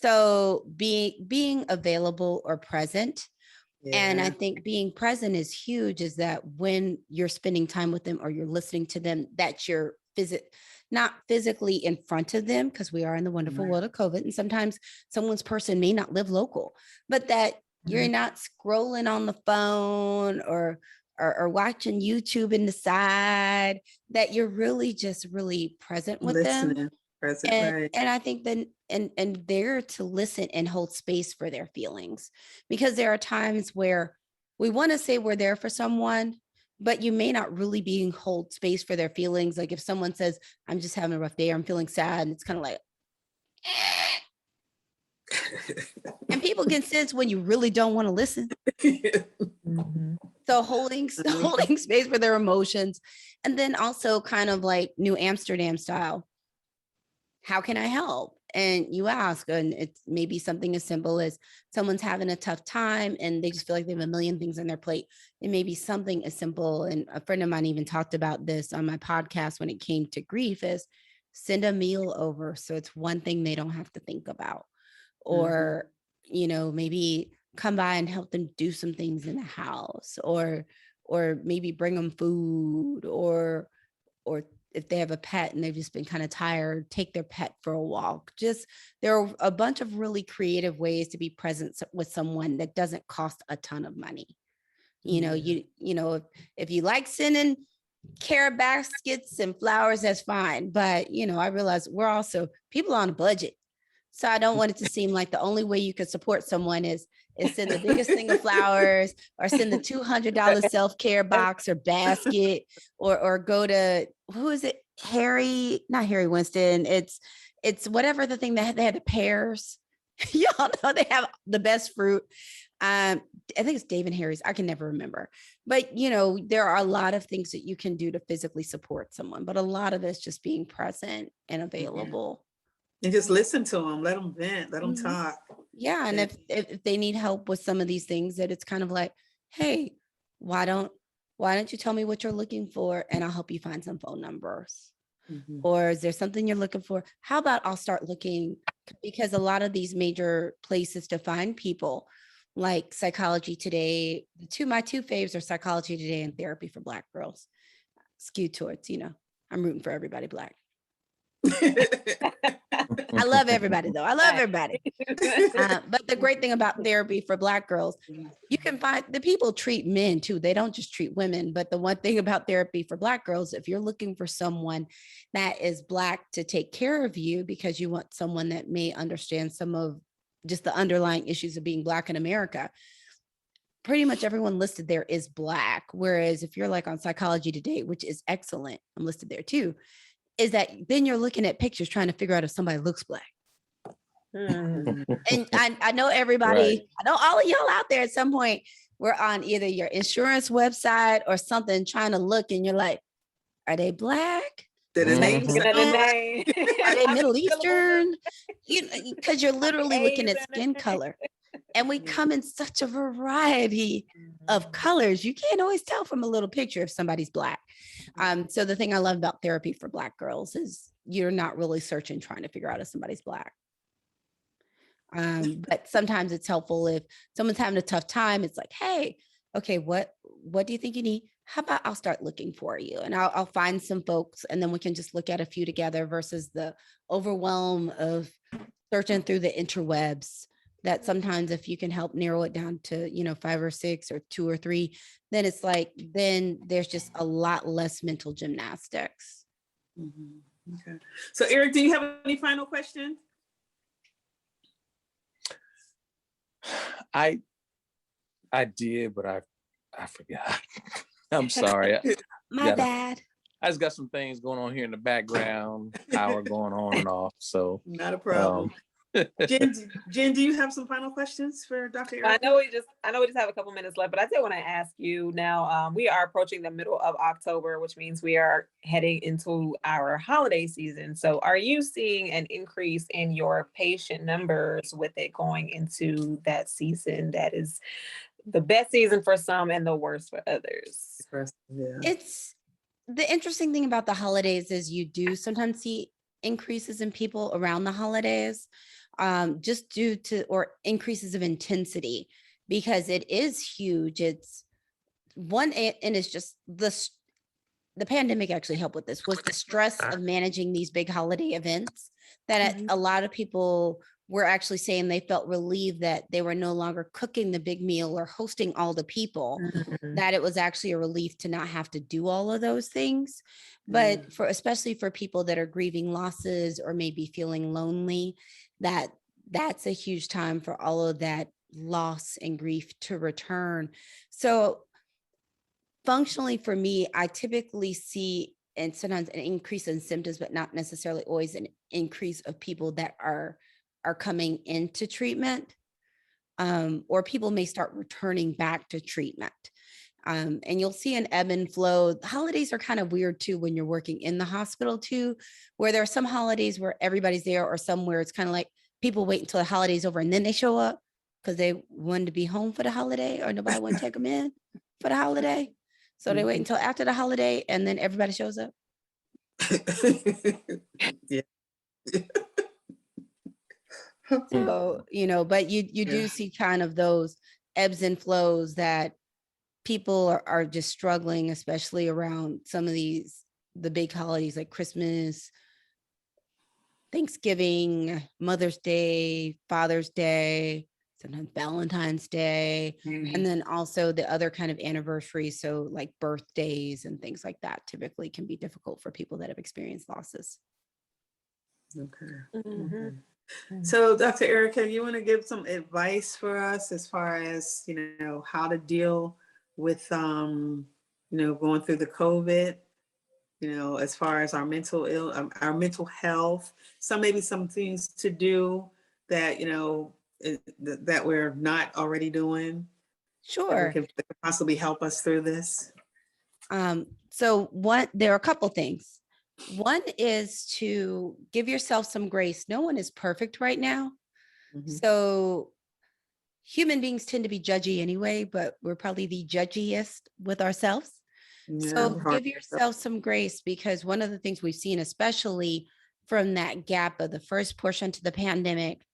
So being available or present And I Yeah. think being present is huge, is that when you're spending time with them or you're listening to them, that you're not physically in front of them, because we are in the wonderful Right. world of COVID. And sometimes someone's person may not live local, but that you're Mhm. not scrolling on the phone or watching YouTube in the side, that you're really just really present with them. Listening, present, right. And I think then and there to listen and hold space for their feelings, because there are times where we want to say we're there for someone, but you may not really be hold space for their feelings. Like if someone says, I'm just having a rough day, or I'm feeling sad, and it's kind of like, and people can sense when you really don't want to listen. Mhm. So holding holding space for their emotions, and then also kind of like New Amsterdam style. How can I help? And you ask, and it's maybe something as simple as someone's having a tough time and they just feel like they have a million things on their plate. It may be something as simple. And a friend of mine even talked about this on my podcast when it came to grief, is send a meal over. So it's one thing they don't have to think about. Or, maybe come by and help them do some things in the house, or maybe bring them food, or if they have a pet and they've just been kind of tired, take their pet for a walk. Just there are a bunch of really creative ways to be present with someone that doesn't cost a ton of money. If you like sending care baskets and flowers, that's fine. But I realize we're also people on a budget. So I don't want it to seem like the only way you could support someone is send the biggest thing of flowers, or send the $200 self-care box or basket, or go to, who is it? Not Harry Winston. It's whatever the thing that they had, the pears. Y'all know they have the best fruit. I think it's Dave and Harry's. I can never remember. But there are a lot of things that you can do to physically support someone, but a lot of it's just being present and available. And just listen to them, let them vent, let them Mhm. talk. Yeah. And if they need help with some of these things, that it's kind of like, hey, why don't you tell me what you're looking for, and I'll help you find some phone numbers? Mhm. Or is there something you're looking for? How about I'll start looking, because a lot of these major places to find people, like Psychology Today, my two faves are Psychology Today and Therapy for Black Girls. Skewed towards, I'm rooting for everybody Black. I love everybody though. I love everybody. But the great thing about Therapy for Black Girls, you can find the people treat men too. They don't just treat women. But the one thing about Therapy for Black Girls, if you're looking for someone that is Black to take care of you, because you want someone that may understand some of just the underlying issues of being Black in America, pretty much everyone listed there is Black. Whereas if you're like on Psychology Today, which is excellent, I'm listed there too, is that then you're looking at pictures trying to figure out if somebody looks Black. Mhm. And I know everybody, I know all of y'all out there at some point were on either your insurance website or something trying to look, and you're like, are they Black? Did the name Looking at the sound right? name. Are they Are Middle syllables Eastern? Because you're literally looking A's at in skin it? color. And we Mhm. come in such a variety of colors. You can't always tell from a little picture if somebody's Black. So the thing I love about Therapy for Black Girls is you're not really searching, trying to figure out if somebody's Black. But sometimes it's helpful if someone's having a tough time. It's like, hey, okay, what do you think you need? How about I'll start looking for you, and I'll find some folks, and then we can just look at a few together, versus the overwhelm of searching through the interwebs. That sometimes if you can help narrow it down to 5 or 6 or 2 or 3, then it's like, then there's just a lot less mental gymnastics. Mhm. Okay. So Eric, do you have any final questions? I did, but I forgot. I'm sorry. My Yeah. bad. I just got some things going on here in the background, power going on and off. So Not a problem. Jen, do you have some final questions for Dr. Eric? I know we just have a couple minutes left, but I did want to ask you now. We are approaching the middle of October, which means we are heading into our holiday season. So, are you seeing an increase in your patient numbers with it going into that season? That is the best season for some and the worst for others. Yeah. It's the interesting thing about the holidays is you do sometimes see increases in people around the holidays, just due to, or increases of intensity. because it is huge. It's one, and it's just the pandemic actually helped with this, was the stress of managing these big holiday events that Mhm. a lot of people were actually saying they felt relieved that they were no longer cooking the big meal or hosting all the people, Mhm. that it was actually a relief to not have to do all of those things. Mm. But for, especially for people that are grieving losses or maybe feeling lonely, that's a huge time for all of that loss and grief to return. So functionally for me, I typically see, and sometimes an increase in symptoms, but not necessarily always an increase of people that are coming into treatment. Or people may start returning back to treatment. And you'll see an ebb and flow. Holidays are kind of weird too when you're working in the hospital too, where there are some holidays where everybody's there, or some where it's kind of like people wait until the holiday's over and then they show up because they wanted to be home for the holiday, or nobody want to take them in for the holiday. So they wait Mhm. until after the holiday and then everybody shows up. Yeah. So, but you do Yeah. see kind of those ebbs and flows that people are just struggling, especially around some of the big holidays like Christmas, Thanksgiving, Mother's Day, Father's Day, sometimes Valentine's Day, Mhm. and then also the other kind of anniversaries. So like birthdays and things like that typically can be difficult for people that have experienced losses. Okay. Mhm. Okay. Mhm. So, Dr. Erica, you want to give some advice for us as far as, how to deal with, going through the COVID, as far as our mental health, maybe some things to do that, that we're not already doing Sure. that could possibly help us through this. So there are a couple things. One is to give yourself some grace. No one is perfect right now. Mhm. So human beings tend to be judgy anyway, but we're probably the judgiest with ourselves. Yeah, So we're hard. give yourself some grace, because one of the things we've seen, especially from that gap of the first portion to the pandemic,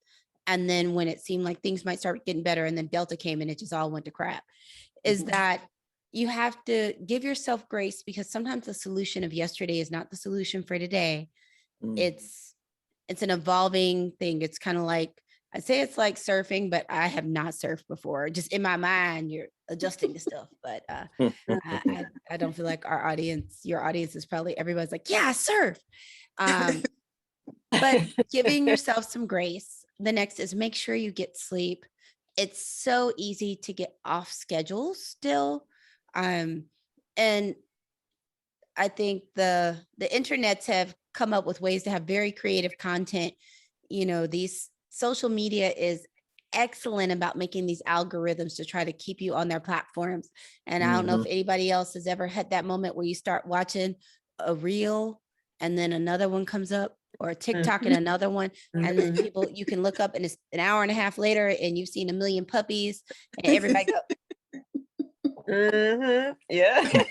and then when it seemed like things might start getting better, and then Delta came and it just all went to crap, is Mhm. that you have to give yourself grace, because sometimes the solution of yesterday is not the solution for today. Mm. It's an evolving thing. It's kind of like, I say it's like surfing, but I have not surfed before. Just in my mind, you're adjusting to stuff. But I don't feel like your audience is probably, everybody's like, yeah, surf. But giving yourself some grace. The next is make sure you get sleep. It's so easy to get off schedule still. And I think the internets have come up with ways to have very creative content. These social media is excellent about making these algorithms to try to keep you on their platforms. And I don't know if anybody else has ever had that moment where you start watching a reel and then another one comes up, or a TikTok and another one. And then Mhm. you can look up and it's an hour and a half later and you've seen a million puppies and everybody go, Mhm. Yeah. because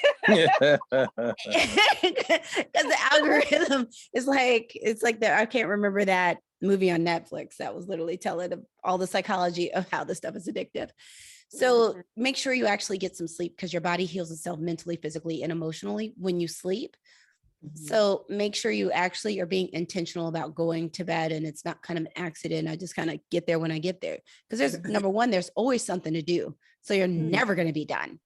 the algorithm is like, it's like I can't remember that movie on Netflix that was literally telling of all the psychology of how this stuff is addictive. So Mhm. make sure you actually get some sleep, because your body heals itself mentally, physically, and emotionally when you sleep. So make sure you actually are being intentional about going to bed, and it's not kind of an accident. I just kind of get there when I get there, because there's number one, there's always something to do. So you're never going to be done.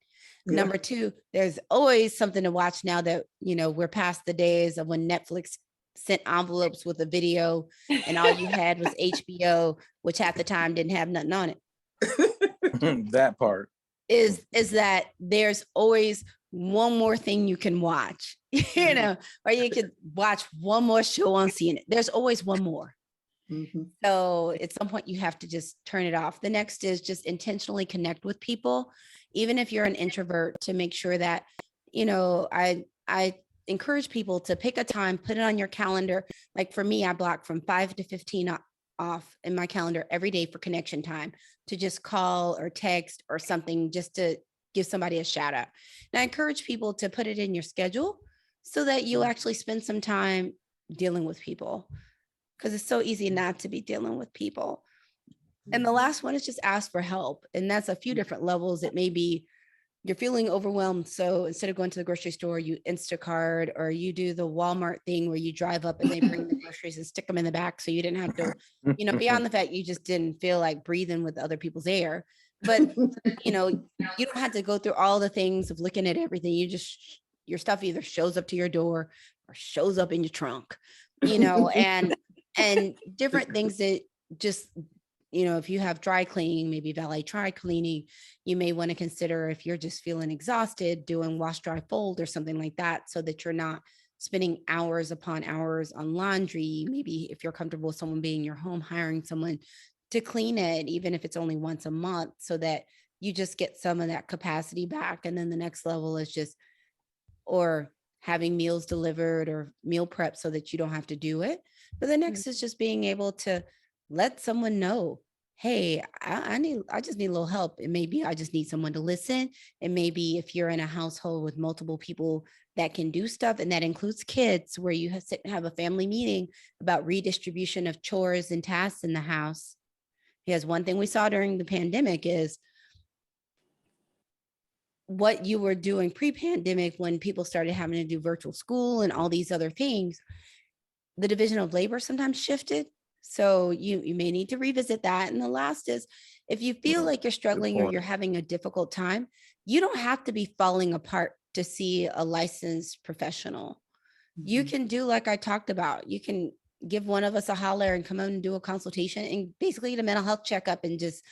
Yeah. Number two, there's always something to watch now that, we're past the days of when Netflix sent envelopes with a video and all you had was HBO, which half the time didn't have nothing on it. That part. Is that there's always one more thing you can watch, or you could watch one more show on CNN. There's always one more. Mhm. So at some point you have to just turn it off. The next is just intentionally connect with people, even if you're an introvert, to make sure that, I encourage people to pick a time, put it on your calendar. Like for me, I block from 5 to 15 off in my calendar every day for connection time, to just call or text or something, just to give somebody a shout out. And I encourage people to put it in your schedule so that you actually spend some time dealing with people, because it's so easy not to be dealing with people. And the last one is just ask for help. And that's a few different levels. It may be you're feeling overwhelmed. So instead of going to the grocery store, you Instacart, or you do the Walmart thing where you drive up and they bring the groceries and stick them in the back. So you didn't have to, beyond the fact you just didn't feel like breathing with other people's air. But, you don't have to go through all the things of looking at everything. Your stuff either shows up to your door or shows up in your trunk, and different things that just, if you have dry cleaning, maybe valet dry cleaning, you may want to consider, if you're just feeling exhausted, doing wash, dry, fold or something like that, so that you're not spending hours upon hours on laundry. Maybe if you're comfortable with someone being in your home, hiring someone to clean it, even if it's only once a month, so that you just get some of that capacity back. And then the next level is just, or having meals delivered or meal prep so that you don't have to do it. But the next is just being able to let someone know, hey, I just need a little help. It may be I just need someone to listen. It may be if you're in a household with multiple people that can do stuff, and that includes kids, where you sit and have a family meeting about redistribution of chores and tasks in the house. Because one thing we saw during the pandemic is what you were doing pre-pandemic, when people started having to do virtual school and all these other things, the division of labor sometimes shifted. So you may need to revisit that. And the last is, if you feel like you're struggling or you're having a difficult time, you don't have to be falling apart to see a licensed professional. You can do like I talked about. You can give one of us a holler and come in and do a consultation and basically get a mental health checkup and just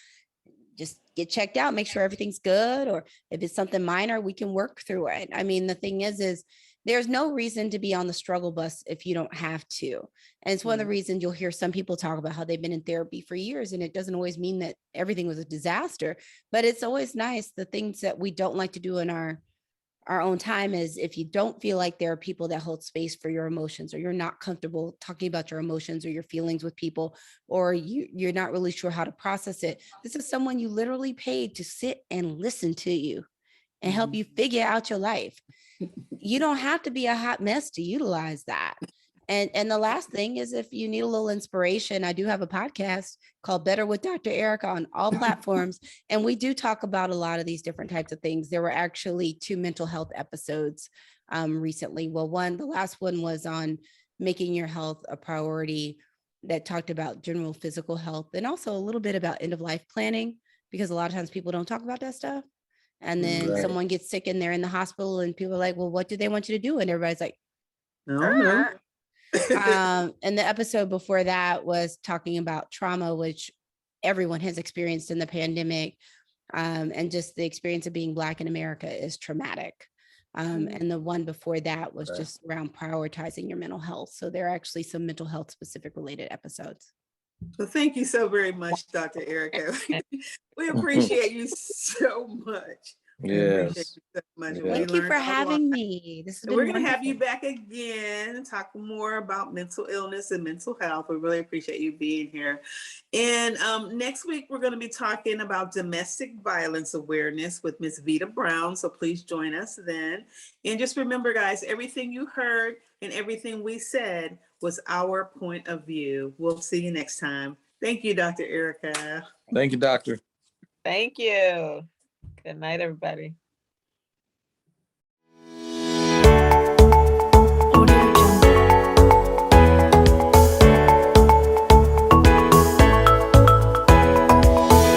get checked out, make sure everything's good. Or if it's something minor, we can work through it. I mean, the thing is there's no reason to be on the struggle bus if you don't have to. And it's one of the reasons you'll hear some people talk about how they've been in therapy for years, and it doesn't always mean that everything was a disaster, but it's always nice. The things that we don't like to do in our own time is, if you don't feel like there are people that hold space for your emotions, or you're not comfortable talking about your emotions or your feelings with people, or you're not really sure how to process it, this is someone you literally paid to sit and listen to you and help you figure out your life. You don't have to be a hot mess to utilize that. And the last thing is, if you need a little inspiration, I do have a podcast called Better with Dr. Erica on all platforms. And we do talk about a lot of these different types of things. There were actually 2 mental health episodes recently. Well, the last one was on making your health a priority, that talked about general physical health, and also a little bit about end of life planning, because a lot of times people don't talk about that stuff. And then someone gets sick and they're in the hospital and people are like, well, what do they want you to do? And everybody's like, No. and the episode before that was talking about trauma, which everyone has experienced in the pandemic. And just the experience of being Black in America is traumatic. And the one before that was just around prioritizing your mental health. So there are actually some mental health specific related episodes. Well, thank you so very much, Dr. Erica. We appreciate you so much. We appreciate Yes. you so much. Yeah. We Thank you learned for a lot. having me. This has And been we're going to have you wonderful. back again and talk more about mental illness and mental health. We really appreciate you being here. And next week, we're going to be talking about domestic violence awareness with Ms. Vita Brown. So please join us then. And just remember, guys, everything you heard and everything we said was our point of view. We'll see you next time. Thank you, Dr. Erica. Thank you, doctor. Thank you. Good night, everybody.